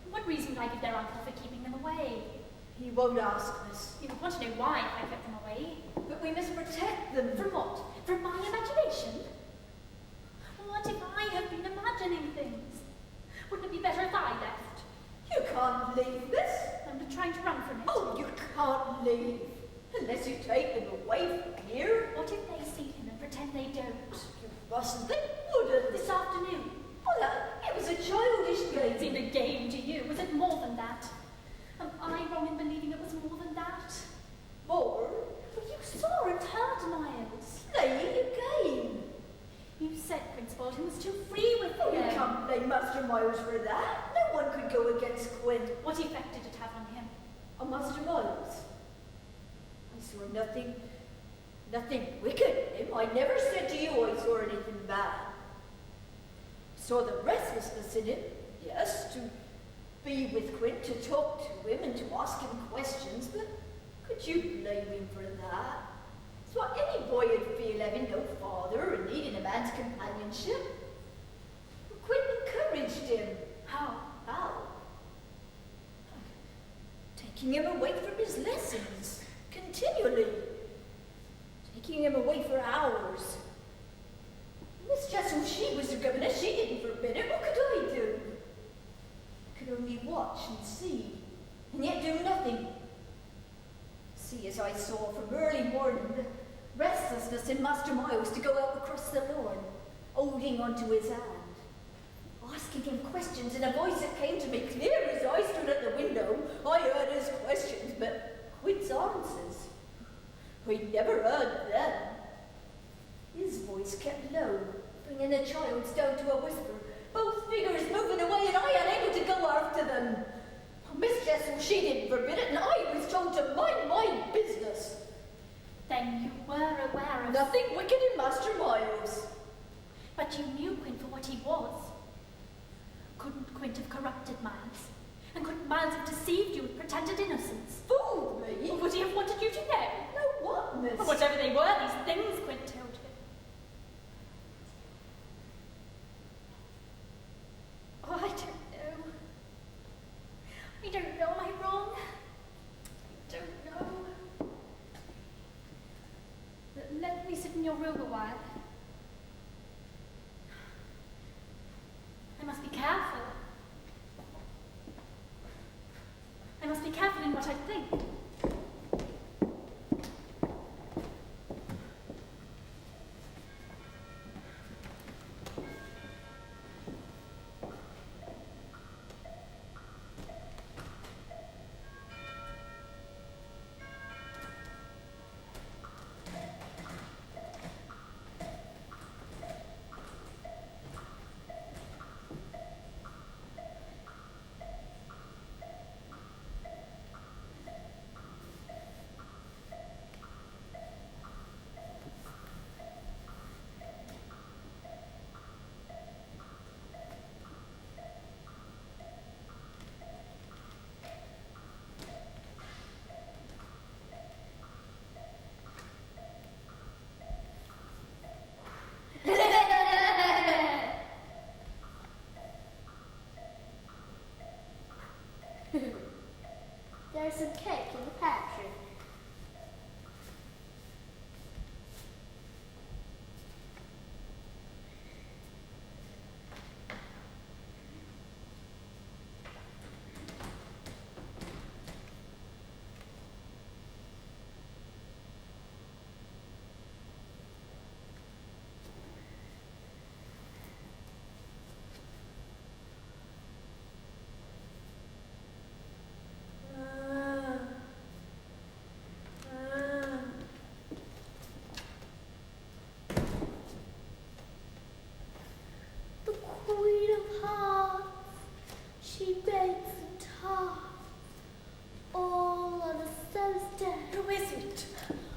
Speaker 3: What reason would I give their uncle for keeping them away?
Speaker 1: He won't ask, miss.
Speaker 3: You would want to know why I kept them away.
Speaker 1: But we must protect them.
Speaker 3: From what? From my imagination? What if I have been imagining things? Wouldn't it be better if I left?
Speaker 1: You can't leave, miss.
Speaker 3: I'm trying to run from it.
Speaker 1: Oh, you can't leave. Unless you take them away from here.
Speaker 3: What if they see him and pretend they don't?
Speaker 1: You mustn't. They wouldn't.
Speaker 3: This afternoon.
Speaker 1: Well, it was a childish
Speaker 3: It
Speaker 1: game.
Speaker 3: seemed a game to you. Was it more than that? Am I wrong in believing it was more than that?
Speaker 1: More?
Speaker 3: Well, you saw and heard, Miles.
Speaker 1: Play a game.
Speaker 3: You said Prince Bolton was too free with
Speaker 1: Oh,
Speaker 3: him.
Speaker 1: you can't blame Master Miles for that. No one could go against Quint.
Speaker 3: What effect did it have on him?
Speaker 1: On Master Miles? I saw nothing wicked in him. I never said to you I saw anything bad. I saw the restlessness in him, yes, to be with Quint, to talk to him and to ask him questions, but could you blame him for that? It's what any boy would feel having no father and needing a man's companionship. Quint encouraged him.
Speaker 3: How?
Speaker 1: How? Taking him away from his lessons, continually. Taking him away for hours. Miss Jessel, she was the governess, she didn't forbid it. What could I do? I could only watch and see, and yet do nothing. See, as I saw from early morning, the restlessness in Master Miles to go out across the lawn, holding onto his hand, asking him questions in a voice that came to me clear as I stood at the window. I heard his questions, but Quint's answers, I'd never heard them. His voice kept low, bringing the child's down to a whisper, both figures moving away and I unable to go after them. Miss Jessel, she didn't forbid it, and I was told to mind my business.
Speaker 3: Then you were aware of...
Speaker 1: Nothing wicked in Master Miles.
Speaker 3: But you knew Quint for what he was. Couldn't Quint have corrupted Miles? And couldn't Miles have deceived you with pretended innocence?
Speaker 1: Fooled me?
Speaker 3: Or would he have wanted you to know?
Speaker 1: No, what, miss?
Speaker 3: Or whatever they were, these things Quint told him. Oh, I don't know. I don't know. Am I wrong? I don't know. Let me sit in your room a while. I must be careful. I must be careful in what I think.
Speaker 2: some cake in the pantry. Queen of Hearts, she bakes and tarts, all on a Thursday.
Speaker 3: Who is it?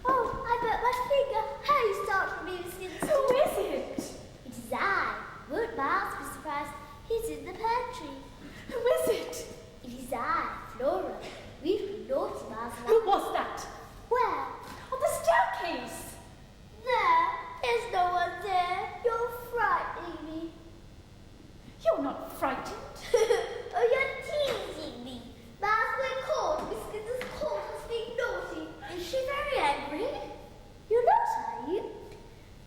Speaker 2: Oh, I burnt my finger. How you startled me, Miss Giddens.
Speaker 3: Who is it?
Speaker 2: It is I. Won't Miles be surprised? He's in the pantry.
Speaker 3: Who is it?
Speaker 2: It is I, Flora. We've naughty Miles.
Speaker 3: Who was that?
Speaker 2: Where?
Speaker 3: On the staircase.
Speaker 2: There's no one there. You're frightening me.
Speaker 3: You're not frightened.
Speaker 2: Oh, you're teasing me. Miles, we're caught. Miss Giddens caught us being naughty. Is she very angry? You're not, are you?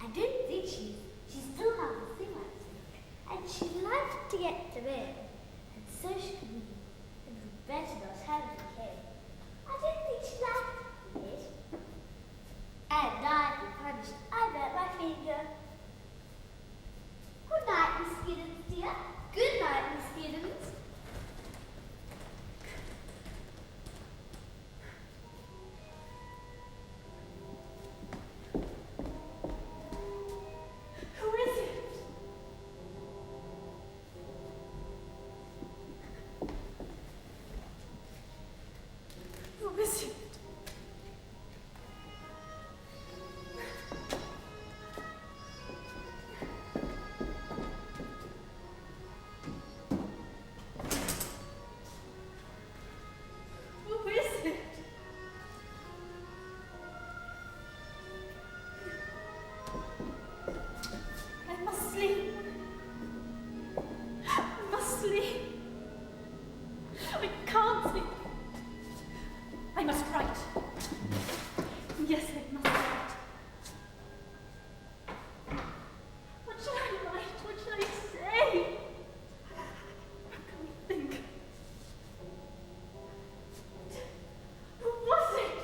Speaker 2: I don't think she is. She still has a thing, I think. And she'd like to get to bed. And so she could leave. And we'd better not have her came. I don't think she liked it. And I've been punished. I burnt my finger. Good night, Miss Giddens, dear. Good night, Miss Giddens.
Speaker 3: Who is it? Who is it? Who is it? I must sleep. I must sleep. I can't sleep. I must write. Yes, I must write. What should I write? What should I say? How can I think? Who was it?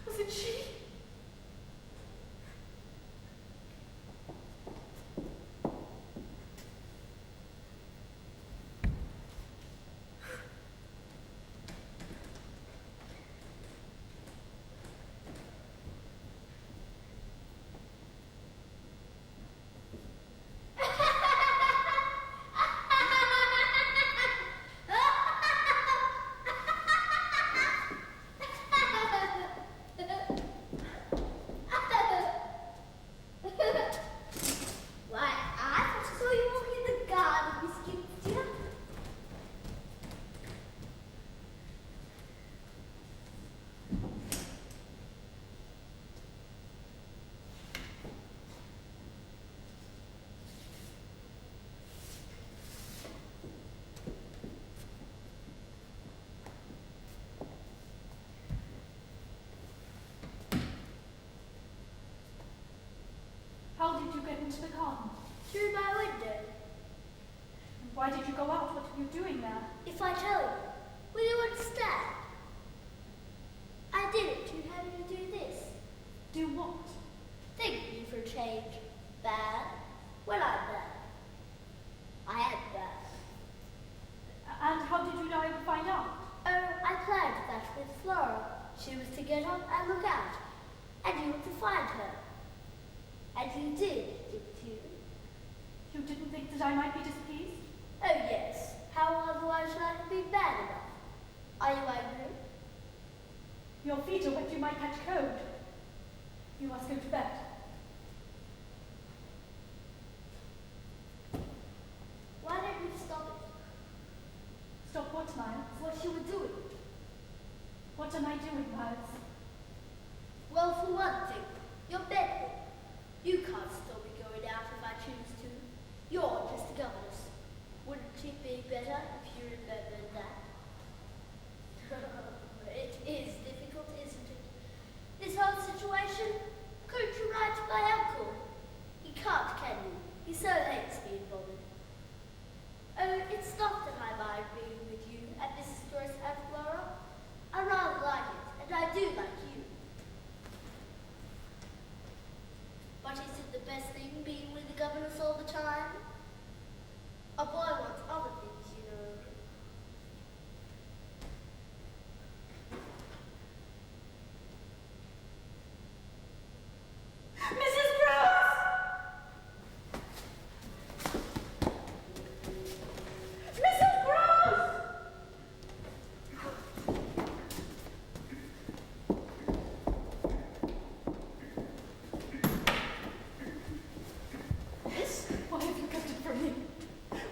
Speaker 3: Was it she?
Speaker 2: Why, I thought I saw you walking in the garden, Miss Giddens, dear.
Speaker 3: How did you get into the garden?
Speaker 2: Through my window.
Speaker 3: And why did you go out? What are you doing there?
Speaker 2: If I tell you, will you understand? I did it to have you do this.
Speaker 3: Do what?
Speaker 2: Think me for a change. Bad? Well, I'm bad. I am bad.
Speaker 3: And how did you know I would find out?
Speaker 2: Oh, I planned that with Flora. She was to get up and look out, and you were to find her. And you did, didn't you?
Speaker 3: You didn't think that I might be displeased?
Speaker 2: Oh, yes. How otherwise should I have been bad enough? Are you angry?
Speaker 3: Your feet are wet, you might catch cold. You must go to bed.
Speaker 2: Why don't you stop it?
Speaker 3: Stop what, Miles?
Speaker 2: What you were doing?
Speaker 3: What am I doing, Miles?
Speaker 2: Well, for one thing, you're bedroom. You can't stop me going out if I choose to. You're just a governess. Wouldn't it be better if you remembered that? the best thing being with the governess all the time? A boy wants other things, you know.
Speaker 3: Mrs. Grose! Mrs. Grose!
Speaker 1: Yes?
Speaker 3: Why have you kept it from me?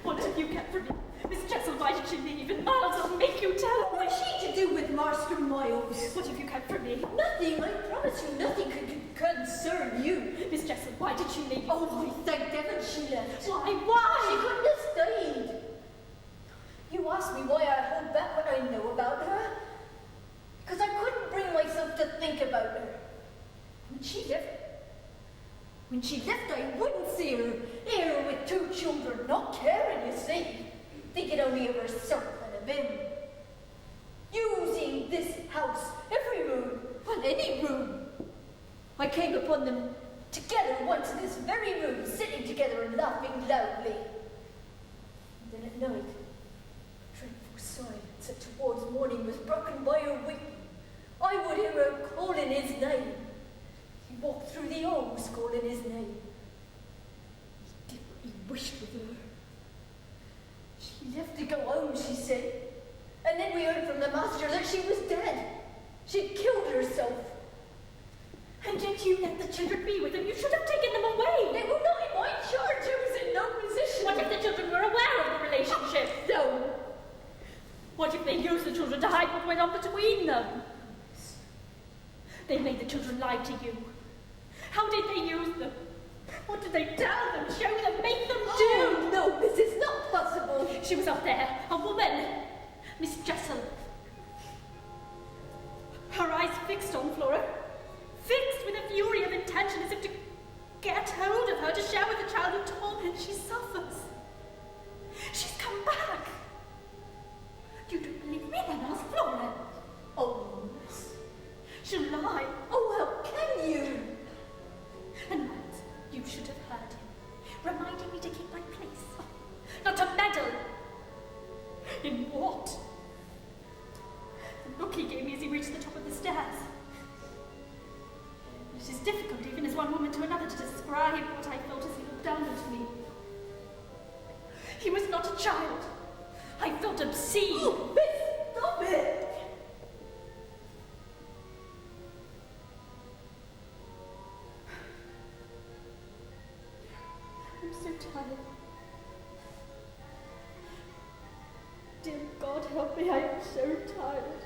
Speaker 3: What have you kept from me? Miss Jessel, why did she leave? And Miles, I'll make you tell.
Speaker 1: What has she to do with Master Miles?
Speaker 3: What have you kept from me?
Speaker 1: Nothing, I promise you, nothing could concern you.
Speaker 3: Miss Jessel, why did she leave?
Speaker 1: Oh, I thank heaven she left.
Speaker 3: Why?
Speaker 1: She
Speaker 3: Why?
Speaker 1: couldn't have stayed. You ask me why I hold back what I know about her? Because I couldn't bring myself to think about her. When she left, I wouldn't see her here with 2 children, not caring, you see. Thinking only of herself and of him. Using this house, every room, well, any room. I came upon them together once in this very room, sitting together and laughing loudly. And then at night, dreadful silence that towards morning was broken by her weeping. I would hear her calling his name. He walked through the halls calling his name. He did what he wished with her. She left to go home, she said. And then we heard from the master that she was dead. She'd killed herself.
Speaker 3: And yet you let the children be with him. You should have taken them away.
Speaker 1: They were not in my charge. I was in no position.
Speaker 3: What if the children were aware of the relationship?
Speaker 1: No.
Speaker 3: What if they used the children to hide what went on between them? They made the children lie to you. How did they use them? What did they tell them, show them, make them do?
Speaker 1: Oh, no, this is not possible.
Speaker 3: She was up there, a woman, Miss Jessel. Her eyes fixed on Flora, fixed with a fury of intention as if to get hold of her, to share with the child who torment she suffers. She's come back. You don't believe me then, ask Flora.
Speaker 1: Oh, miss.
Speaker 3: She'll lie.
Speaker 1: Oh, how can you?
Speaker 3: And Miles, you should have heard him, reminding me to keep my place, not to meddle. In what? The look he gave me as he reached the top of the stairs. It is difficult, even as one woman to another, to describe what I felt as he looked down at me. He was not a child. I felt obscene.
Speaker 1: Oh, miss, stop it.
Speaker 3: I'm so tired. Dear God, help me, I am so tired.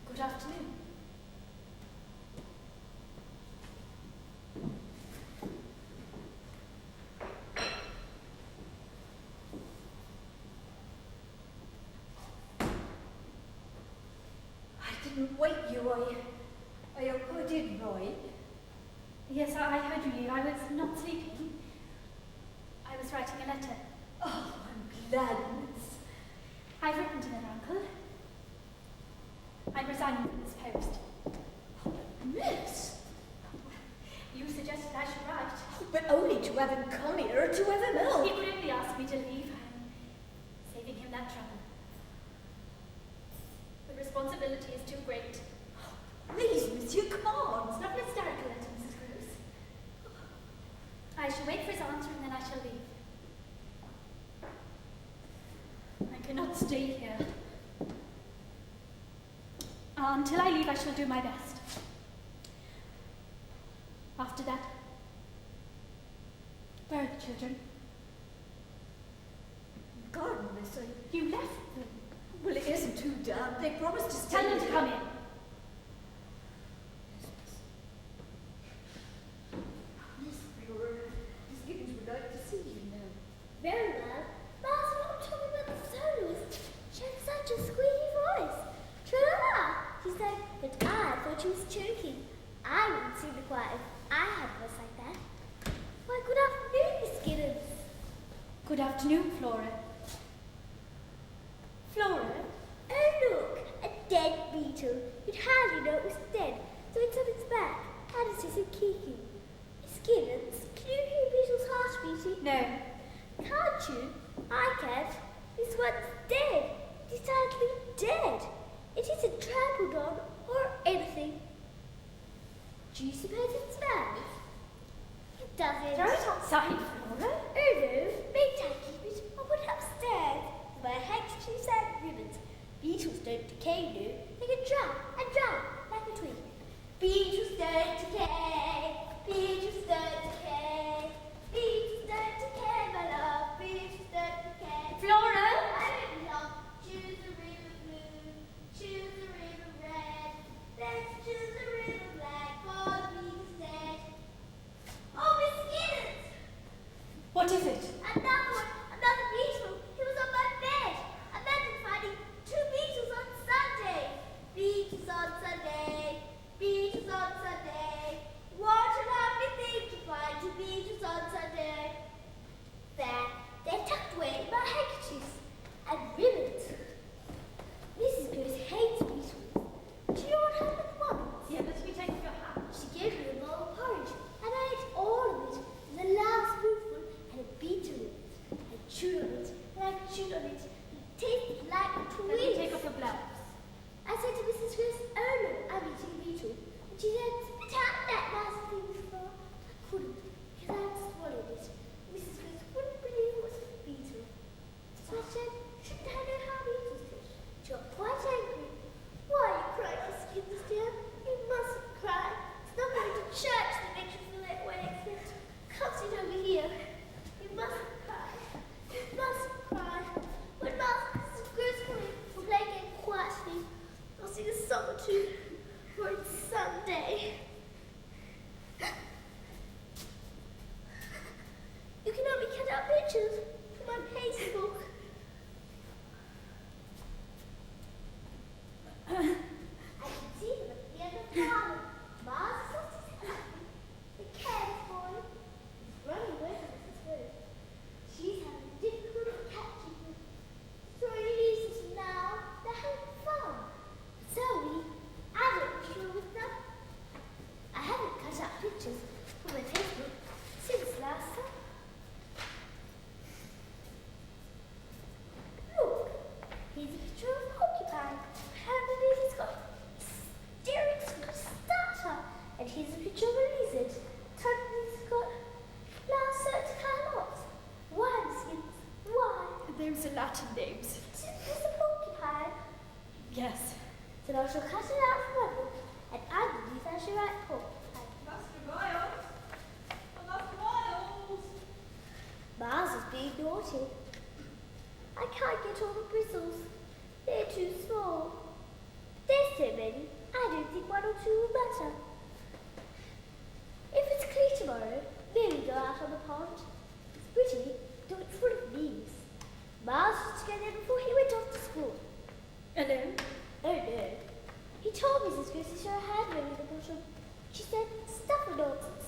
Speaker 3: Good afternoon.
Speaker 1: I didn't wake you, I hope I did right.
Speaker 3: Yes, I heard you leave. I was not sleeping. I was writing a letter.
Speaker 1: Oh, I'm glad, miss.
Speaker 3: I've written to their uncle. I'm resigning from this post.
Speaker 1: Miss,
Speaker 3: You suggested I should write.
Speaker 1: but only to have him come here or to have him
Speaker 3: He
Speaker 1: out.
Speaker 3: would only ask me to leave. I'm saving him that trouble. The responsibility is too great.
Speaker 1: Please, monsieur, come on.
Speaker 3: It's not an hysterical letter, Mrs. Grose. I shall wait for his answer and then I shall leave. I cannot stay here. Until I leave, I shall do my best. After that, where are the children?
Speaker 1: God, miss,
Speaker 3: You left them.
Speaker 1: well, it isn't too damp. They promised to stay.
Speaker 3: Tell them to come in.
Speaker 1: Miss Flora, Miss Giddens would like to see you now.
Speaker 2: Very well. Master, what told me about the soloist? She had such a squeaky voice. Tra-la-la! She said, but I thought she was choking. I wouldn't seem to quiet if I had a voice like that. Why, good afternoon, Miss Giddens.
Speaker 3: Good afternoon, Flora. Flora?
Speaker 2: Oh, look, a dead beetle. You'd hardly know it was dead, so it's on its back, and it isn't kicking. Miss Giddens, can you hear a beetle's heart beating?
Speaker 3: No.
Speaker 2: Can't you? I can't. This one's dead. Decidedly dead. It isn't trampled on or anything. Do you suppose it smells? It doesn't.
Speaker 3: Throw it outside, Flora.
Speaker 2: Oh no, maybe I keep it or put it upstairs. My handkerchiefs and ribbons. Beetles don't decay, no. They can dry like a twig. Beetles don't decay. Beetles don't decay. Beetles don't decay, my love. Beetles don't decay.
Speaker 3: Flora?
Speaker 2: I don't love. Choose a river blue. Choose a river red. Let's choose a river black for the beetles dead. Oh, Miss Giddens!
Speaker 3: What is it?
Speaker 2: Another one, another beetle. He was on my bed. Imagine finding two beetles on Sunday. Beetles on Sunday. Beetles on Sunday. What a lovely thing to find two beetles on Sunday. There, they're tucked away in my handkerchiefs and ribbons. Mrs. Grose hates beetles. Do you know what happened once?
Speaker 3: Yeah, let me take off your hat.
Speaker 2: She gave me a bowl of porridge, and I ate all of it, and the last spoonful had a beetle in it. I chewed on it, and I chewed on it, and it tasted like a
Speaker 3: Let me
Speaker 2: twig.
Speaker 3: take off your blouse.
Speaker 2: I said to Mrs. Grose, oh no, I'm eating a beetle. And she said, spit out that nasty thing before. I couldn't, because I had swallowed it. Mrs. Grose wouldn't believe it was a beetle. So I said, shouldn't I know how beetles taste? She got quite angry. Why are you crying, Miss Giddens, dear? You mustn't cry. It's not going to church that makes you feel that way, except come sit over here. You mustn't cry. You mustn't cry. When Master Grose come in, we'll play again quietly. I'll sing a song or two, for it's Sunday. You can help me cut out pictures for my paste book. I can see them at the end of the garden. Mars is happy. The careless boy is running away from Mrs. Grose. She's having difficulty catching him. So he leaves us now. They're having fun. So I don't wish to with them. I haven't cut out pictures for my Facebook since last summer. Look, here's a picture of a porcupine. I believe he's got steering starter. And here's a picture of a lizard. Tony's got lancet carrots. Why, Miss Giddens? Why?
Speaker 3: Those are Latin names.
Speaker 2: It's a porcupine.
Speaker 3: Yes.
Speaker 2: Then I shall cut it out from my book, and I believe I shall write porcupine.
Speaker 4: Master Miles! Oh, Master Miles!
Speaker 2: Mars is being naughty. I can't get all the bristles. They're too small. There's so many, I don't think one or two will matter. If it's clear tomorrow, maybe go out on the pond. It's pretty, though it's full of leaves. Mars used to go there before he went off to school.
Speaker 3: Alone?
Speaker 2: Oh no. He told Mrs. Grose to show her handwriting at the bottom. She said, stuff and nonsense.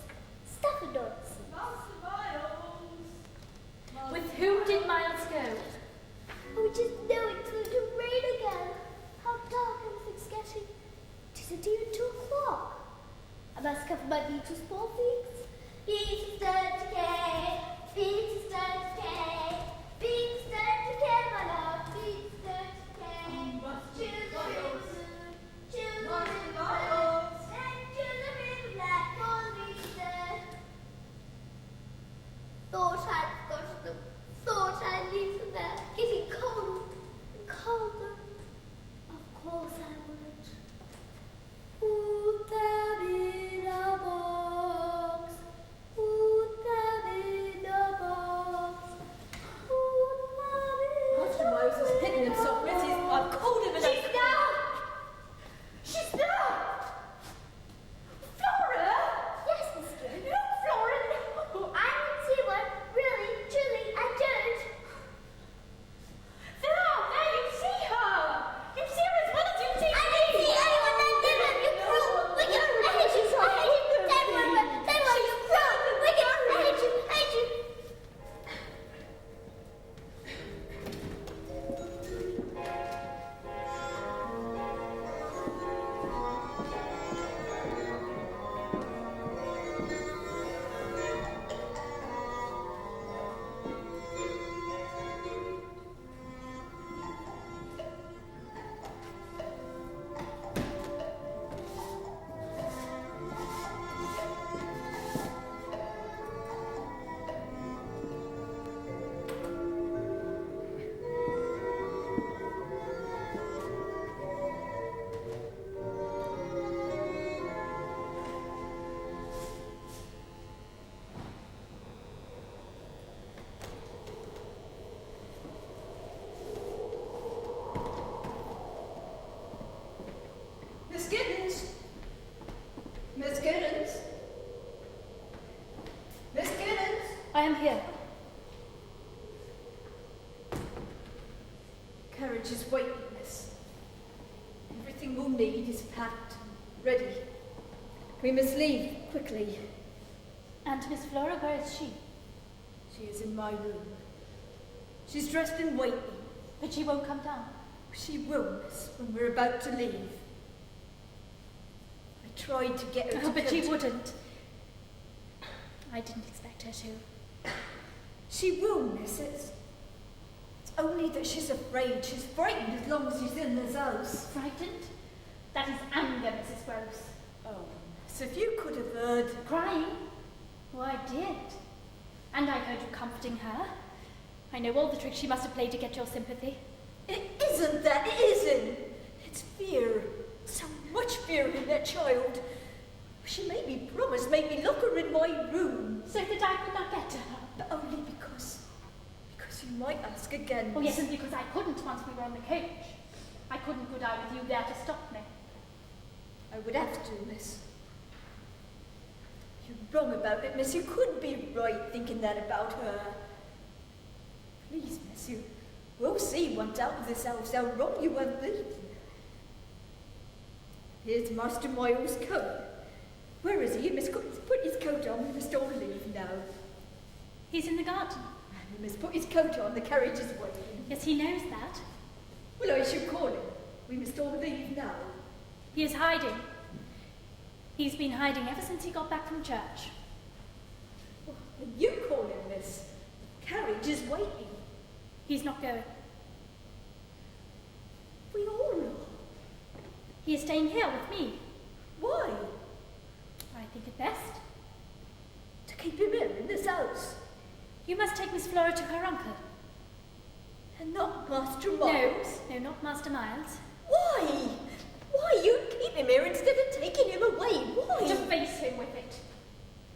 Speaker 2: Stuff and nonsense.
Speaker 4: Master Miles!
Speaker 3: With whom did Miles go?
Speaker 2: Oh, just know it through the to small things. Being stirred decay, being stirred decay, being stirred decay, my lord, being stirred decay. Choose the river, choose the river, and choose the river black for reason. Thought I'd got them, thought I'd leave them there, getting colder and colder. Of course I wouldn't. Put them in a box. Put them in a box. Put them in
Speaker 1: Master
Speaker 2: a
Speaker 1: Miles is hitting himself with his... I'm colder than
Speaker 2: She's there! She's there! Flora! Yes, Miss Giddens. No, Flora, no! I didn't see one. Really, truly, I don't.
Speaker 3: There, you see her! You see her as well as you see
Speaker 2: I didn't see anyone that did it. You cruel, wicked, I hate you. I hate you. Stay where you cruel, wicked, I hate you. I hate you.
Speaker 1: Miss Giddens! Miss Giddens! Miss Giddens!
Speaker 3: I am here.
Speaker 1: Carriage is waiting, miss. Everything we'll need is packed and ready. We must leave quickly.
Speaker 3: And Miss Flora, where is she?
Speaker 1: She is in my room. She's dressed and waiting.
Speaker 3: But she won't come down.
Speaker 1: She will, miss, when we're about to leave. I tried to get her to
Speaker 3: But
Speaker 1: come
Speaker 3: she
Speaker 1: to-
Speaker 3: wouldn't. I didn't expect her to.
Speaker 1: She will, miss. It's only that she's afraid. She's frightened as long as she's in this house.
Speaker 3: Frightened? That is anger, Mrs. Grose.
Speaker 1: Oh, miss, if you could have heard...
Speaker 3: Crying? Oh, I did. And I heard you comforting her. I know all the tricks she must have played to get your sympathy.
Speaker 1: It isn't that, it isn't. It's fear. So much fear in that child. She made me promise, made me lock her in my room.
Speaker 3: So that I could not get to her.
Speaker 1: But only because you might ask again.
Speaker 3: Oh, yes, and because I couldn't once we were on the coach. I couldn't go down with you there to stop me.
Speaker 1: I would have to, miss. You're wrong about it, miss. You couldn't be right thinking that about her. Please, miss, you will see once out of this house how wrong you have been. Here's Master Miles' coat. Where is he? You must put his coat on. We must all leave now.
Speaker 3: He's in the garden.
Speaker 1: You must put his coat on. The carriage is waiting.
Speaker 3: Yes, he knows that.
Speaker 1: Well, I should call him. We must all leave now.
Speaker 3: He is hiding. He's been hiding ever since he got back from church.
Speaker 1: Well, you call him, miss. The carriage is waiting.
Speaker 3: He's not going.
Speaker 1: We all are.
Speaker 3: He is staying here with me.
Speaker 1: Why?
Speaker 3: I think it best.
Speaker 1: To keep him here in this house.
Speaker 3: You must take Miss Flora to her uncle.
Speaker 1: And not Master Miles.
Speaker 3: No, not Master Miles.
Speaker 1: Why? Why? You'd keep him here instead of taking him away. Why?
Speaker 3: To face him with it.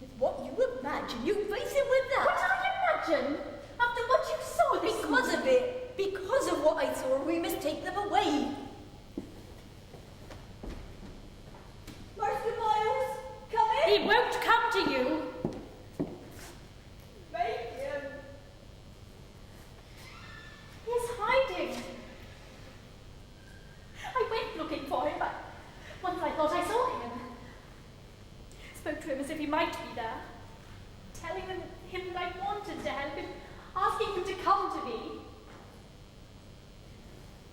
Speaker 1: With what you imagine, you face him with that.
Speaker 3: What did I imagine? After what you saw this
Speaker 1: Because of it. Because of what I saw, we must take them away. Master Miles, come in.
Speaker 3: He won't come to you.
Speaker 1: Make him.
Speaker 3: He's hiding. I went looking for him, but once I thought I saw him. Spoke to him as if he might be there. Telling him that I wanted to help him, asking him to come to me.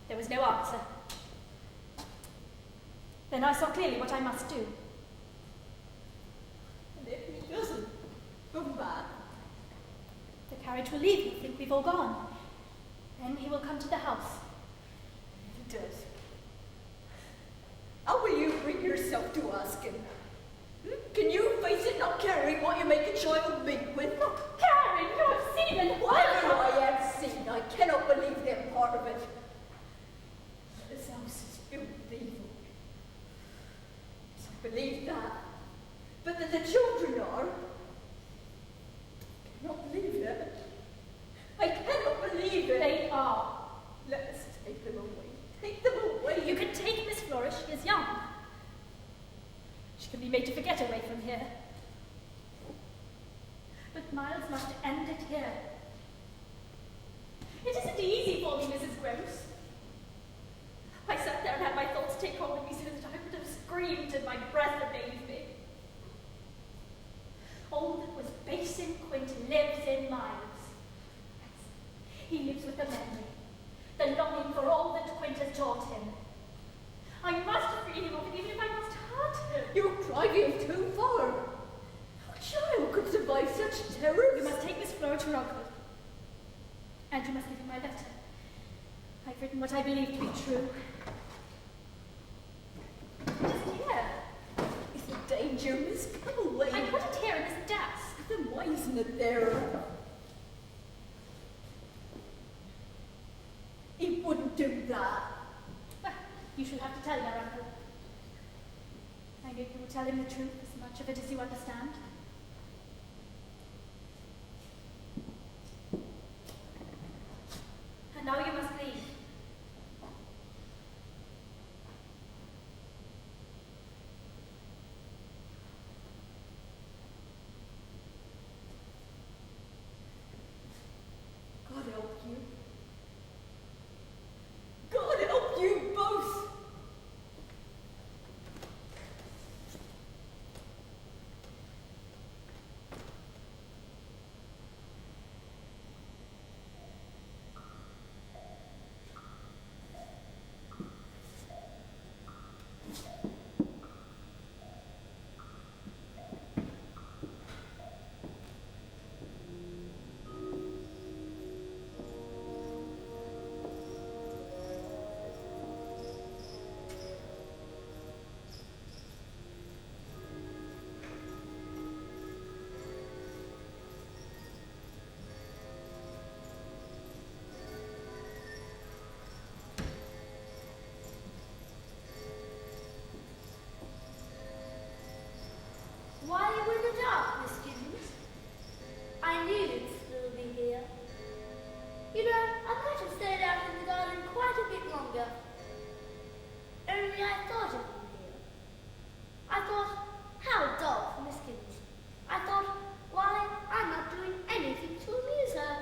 Speaker 3: There was no answer. Then I saw clearly what I must do.
Speaker 1: Come back.
Speaker 3: The carriage will leave. He'll think we've all gone. Then he will come to the house.
Speaker 1: He does. How will you bring yourself to ask him? Can you face it not caring what you make a child meet with?
Speaker 3: Karen, you have seen and
Speaker 1: Whatever I have seen, I cannot believe they're part of it. This house is filled with evil. Yes, I believe that. But that the children are. I cannot believe that. I cannot believe it.
Speaker 3: They are.
Speaker 1: Let us take them away. Take them away.
Speaker 3: You can take Miss Flourish. She is young. She can be made to forget away from here. But Miles must end it here. It isn't easy for me, Mrs. Grose. I sat there and had my thoughts take hold of me so that I would have screamed and my breath had made me. All that was base in Quint lives in Miles. He lives with the memory, the longing for all that Quint has taught him. I must free him of it, even if I must hurt him.
Speaker 1: You're driving too far. A child could survive such terrors.
Speaker 3: You must take Miss Flora to Rockwood. And you must give him my letter. I've written what I believe to be true. Just here.
Speaker 1: Is it dangerous? Come away.
Speaker 3: I put it here in this desk.
Speaker 1: Then why isn't it there? He wouldn't do that.
Speaker 3: Well, you shall have to tell your uncle. I hope you will tell him the truth, as much of it as you understand. And now you must leave.
Speaker 1: God help you. God help you both.
Speaker 2: Why are you in the dark, Miss Giddens? I knew you'd still be here. You know, I might have stayed out in the garden quite a bit longer. Only I thought of you here. I thought, how dull for Miss Giddens. I thought, why, I'm not doing anything to amuse her.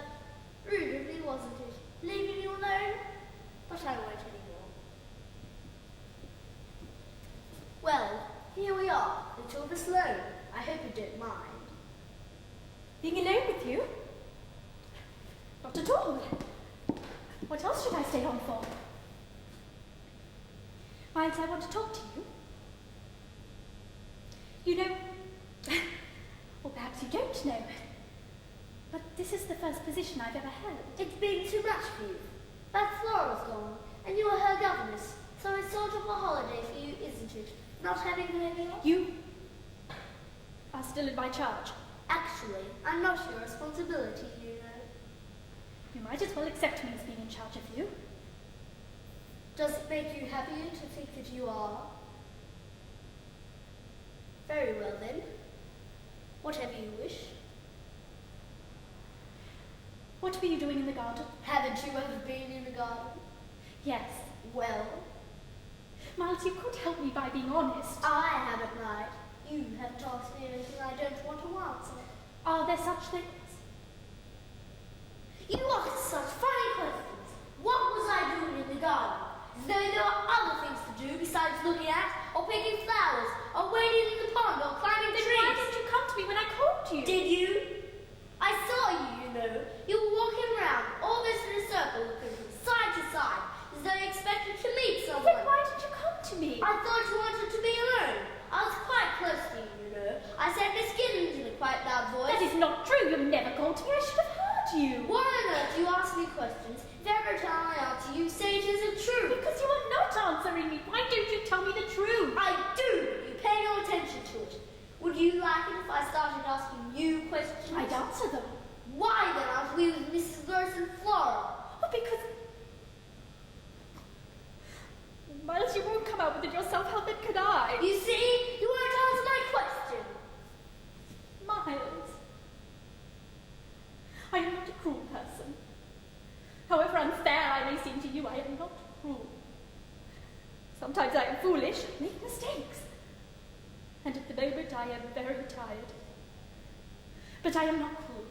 Speaker 2: Rude of me, wasn't it? Leaving you alone? But I won't anymore. Well, here we are, the two of us alone. I hope you don't mind.
Speaker 3: Being alone with you? Not at all. What else should I stay on for? Miles, I want to talk to you. You know, or perhaps you don't know, but this is the first position I've ever held.
Speaker 2: It's been too much for you. But Flora's gone, and you are her governess, so it's sort of a holiday for you, isn't it? Not having her anymore?
Speaker 3: You are still in my charge.
Speaker 2: Actually, I'm not your responsibility, you know.
Speaker 3: You might as well accept me as being in charge of you.
Speaker 2: Does it make you happier to think that you are? Very well then. Whatever you wish.
Speaker 3: What were you doing in the garden?
Speaker 2: Haven't you ever been in the garden?
Speaker 3: Yes.
Speaker 2: Well,
Speaker 3: Miles, you could help me by being honest.
Speaker 2: I haven't lied. You have asked me anything I don't want to answer.
Speaker 3: Are there such things?
Speaker 2: You ask such funny questions. What was I doing in the garden? As though there were other things to do besides looking at, or picking flowers, or wading in the pond, or climbing
Speaker 3: Then
Speaker 2: trees.
Speaker 3: why didn't you come to me when I called you?
Speaker 2: Did you? I saw you, you know. You were walking around, almost in a circle, looking from side to side, as though you expected to meet someone.
Speaker 3: Then why did you come to me?
Speaker 2: I thought you wanted to be alone. I was quite close to you, you know. I said Miss Giddens in a quite loud voice.
Speaker 3: That is not pestering me. Why don't you tell me the truth?
Speaker 2: I do, but you pay no attention to it. Would you like it if I started asking you questions?
Speaker 3: I'd answer them.
Speaker 2: Why then aren't we with Mrs. Grose and Flora?
Speaker 3: Oh, because... Miles, you won't come out with it yourself. How then could I?
Speaker 2: You see, you won't answer my question.
Speaker 3: Miles, I am not a cruel person. However unfair I may seem to you, I am not cruel. Sometimes I am foolish, make mistakes. And at the moment I am very tired. But I am not cruel.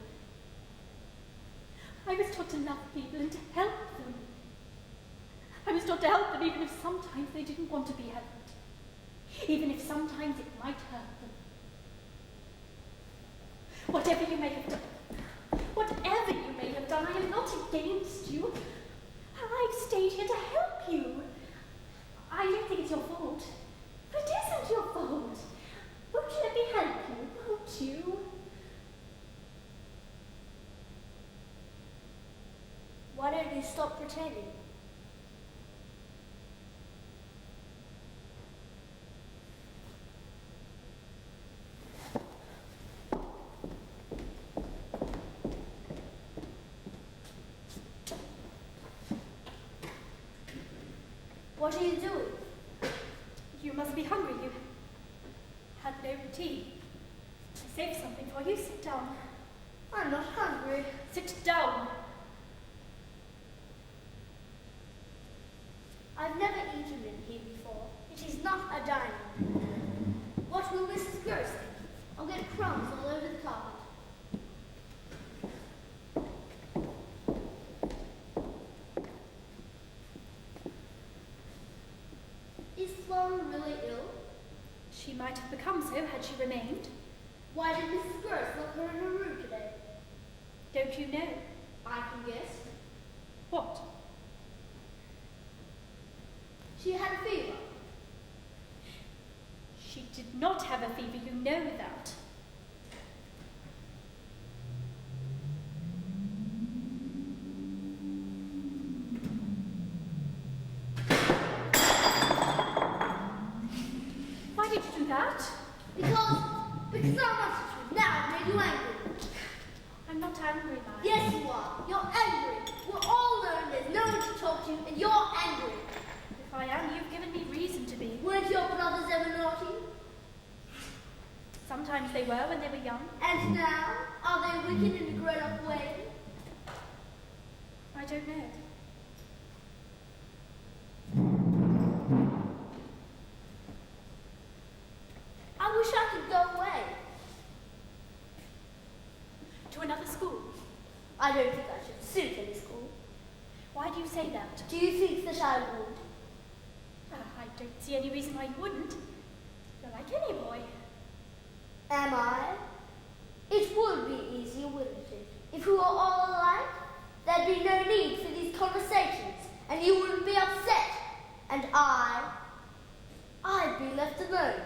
Speaker 3: I was taught to love people and to help them. I was taught to help them even if sometimes they didn't want to be helped. Even if sometimes it might hurt them. Whatever you may have done, I am not against you. I've stayed here to help you. I don't think it's your fault. But it isn't your fault. Won't you let me help you? Won't you?
Speaker 2: Why don't you stop pretending? What are you doing?
Speaker 3: You must be hungry. You had no tea. I saved something for you. Sit down.
Speaker 2: I'm not hungry.
Speaker 3: Sit down.
Speaker 2: I've never eaten in here before. It is not a dining room. What will Mrs. Grose think? I'll get crumbs all over the carpet. Is Flora really ill?
Speaker 3: She might have become so had she remained.
Speaker 2: Why did Mrs. Grose lock her in her room today?
Speaker 3: Don't you know?
Speaker 2: I can guess.
Speaker 3: What?
Speaker 2: She had a fever.
Speaker 3: She did not have a fever, you know that. Why did you do that?
Speaker 2: Because I wanted to. Now it made you angry.
Speaker 3: I'm not angry, Maya.
Speaker 2: Yes, you are. You're angry. We're all learned there's no one to talk to, and you're angry.
Speaker 3: If I am, you've given me reason to be.
Speaker 2: Weren't your brothers ever naughty?
Speaker 3: Sometimes they were when they were young.
Speaker 2: And now, are they wicked in a grown-up way?
Speaker 3: I don't know.
Speaker 2: I wish I could go away.
Speaker 3: To another school.
Speaker 2: I don't think I should suit any school.
Speaker 3: Why do you say that?
Speaker 2: Do you think that I would?
Speaker 3: I don't see any reason why you wouldn't. You're like any boy.
Speaker 2: Am I? It would be easier, wouldn't it? If we were all alike, there'd be no need for these conversations, and you wouldn't be upset. And I'd be left alone.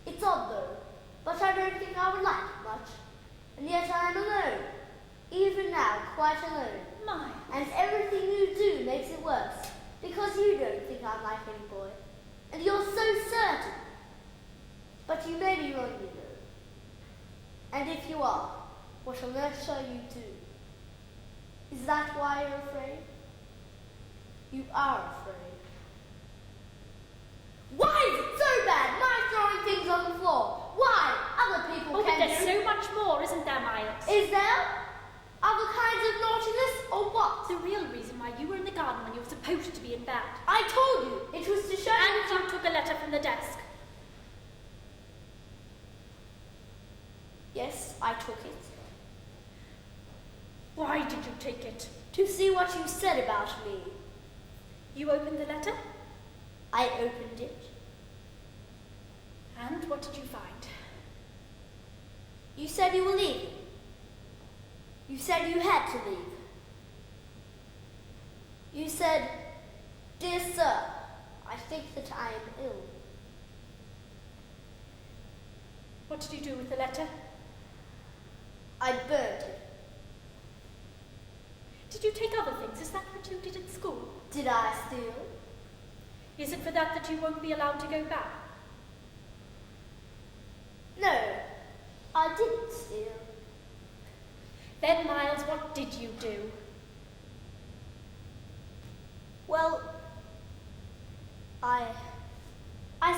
Speaker 2: It's odd though, but I don't think I would like it much. And yet I am alone. Even now, quite alone.
Speaker 3: My.
Speaker 2: And everything you do makes it worse, because you don't think I'm like any boy. And you're so certain. But you may be wrong, you know. And if you are, what on earth shall you do? Is that why you're afraid? You are afraid. Why is it so bad, my throwing things on the floor? Why? Other people
Speaker 3: Oh, but
Speaker 2: can
Speaker 3: there's
Speaker 2: do.
Speaker 3: so much more, isn't there, Miles?
Speaker 2: Is there? Other kinds of naughtiness, or what?
Speaker 3: The real reason why you were in the garden when you were supposed to be in bed.
Speaker 2: I told you, it was to show
Speaker 3: And
Speaker 2: you.
Speaker 3: you took a letter from the desk.
Speaker 2: Yes, I took it.
Speaker 3: Why did you take it?
Speaker 2: To see what you said about me.
Speaker 3: You opened the letter?
Speaker 2: I opened it.
Speaker 3: And what did you find?
Speaker 2: You said you were leaving. You said you had to leave. You said, "Dear sir, I think that I am ill."
Speaker 3: What did you do with the letter?
Speaker 2: I burnt it.
Speaker 3: Did you take other things? Is that what you did at school?
Speaker 2: Did I steal?
Speaker 3: Is it for that you won't be allowed to go back?
Speaker 2: No, I didn't steal.
Speaker 3: Then, Miles, what did you do?
Speaker 2: Well, I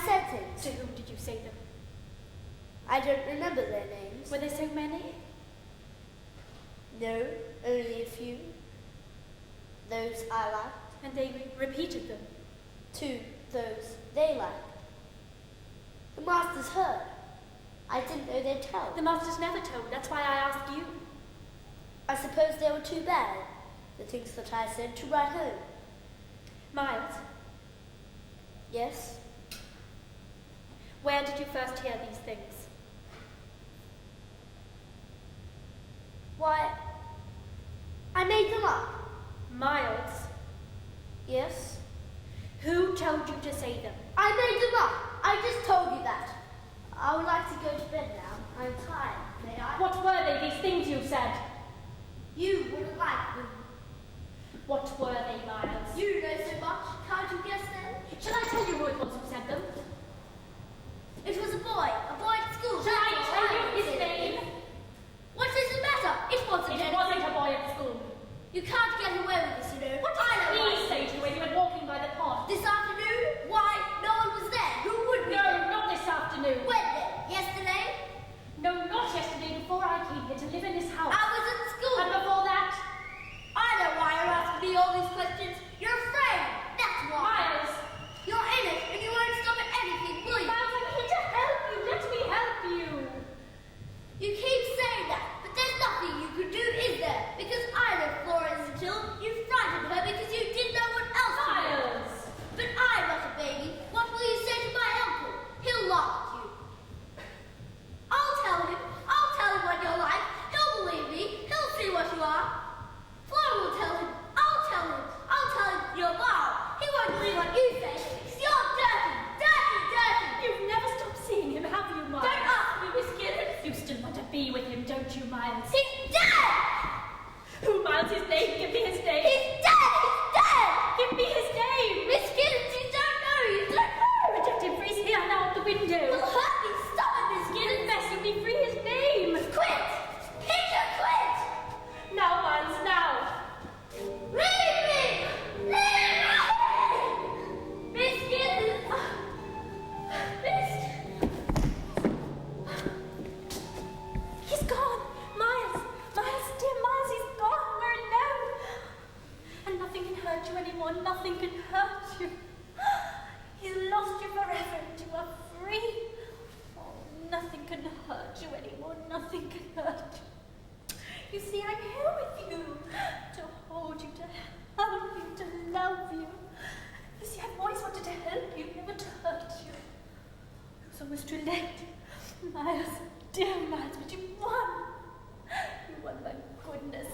Speaker 2: said things.
Speaker 3: To whom did you say them?
Speaker 2: I don't remember their names.
Speaker 3: Were there so many?
Speaker 2: No, only a few. Those I liked.
Speaker 3: And they repeated them?
Speaker 2: To those they liked. The masters heard. I didn't know they'd tell.
Speaker 3: The masters never told, that's why I asked you.
Speaker 2: I suppose they were too bad, the things that I said, to write home.
Speaker 3: Miles,
Speaker 2: Yes?
Speaker 3: where did you first hear these things?
Speaker 2: Why, I made them up.
Speaker 3: Miles,
Speaker 2: Yes?
Speaker 3: who told you to say them?
Speaker 2: I made them up. I just told you that. I would like to go to bed now. I'm tired. May I?
Speaker 3: What were they, these things you said?
Speaker 2: You wouldn't like them.
Speaker 3: What were they, Miles?
Speaker 2: You know so much. Can't you guess them?
Speaker 3: Shall I tell you who it was who said them?
Speaker 2: It was a boy at school.
Speaker 3: Shall I tell you his name?
Speaker 2: What does it matter? It wasn't.
Speaker 3: It wasn't a boy at school.
Speaker 2: You can't get away with this, you know.
Speaker 3: What did he say to you when you were walking by the pond?
Speaker 2: This afternoon? Why, no one was there. Who would be?
Speaker 3: No, not this afternoon.
Speaker 2: When then? Yesterday?
Speaker 3: No, not yesterday, before I came here to live in this house.
Speaker 2: I was at school.
Speaker 3: And before that?
Speaker 2: I know why you're asking me all these questions. You're afraid. That's why.
Speaker 3: Miles.
Speaker 2: You're in it, and you won't stop at anything, will you?
Speaker 3: Miles, I'm here to help you. Let me help you.
Speaker 2: You keep saying that, but there's nothing you could do, is there? Because I know Florence until you frightened her because you didn't know what else to do.
Speaker 3: Miles.
Speaker 2: But I'm not a baby. What will you say to my uncle? He'll laugh at you. I'll tell him what you're like. He'll believe me. He'll see what you are. Flora will tell him. I'll tell him you're vile. He won't believe what you say. 'Cause you're dirty.
Speaker 3: You've never stopped seeing him, have you, Miles?
Speaker 2: Don't ask me, Miss Giddens.
Speaker 3: You still want to be with him, don't you, Miles?
Speaker 2: He's dead!
Speaker 3: Who, Miles? His name? Give me his name.
Speaker 2: He's dead! He's dead!
Speaker 3: Give me his name.
Speaker 2: Miss Giddens, you don't know! You don't know!
Speaker 3: Reject him, freeze here now out the window.
Speaker 2: You'll hurt me! Stop it, Miss Giddens!
Speaker 3: Best you be free his name.
Speaker 2: Quint! Peter Quint!
Speaker 3: Now, Miles, now.
Speaker 2: Leave me! Leave me! Miss Giddens!
Speaker 3: He's gone. Miles, dear Miles, he's gone. We're alone. And nothing can hurt you anymore. Nothing can hurt you. He's lost you forever and you are free. Oh, nothing can hurt you anymore. Nothing can hurt you. You see, I'm here with you to hold you, to help you, to love you. You see, I've always wanted to help you, never to hurt you. It was almost too late. Miles, dear Miles, but you won. You won, my goodness.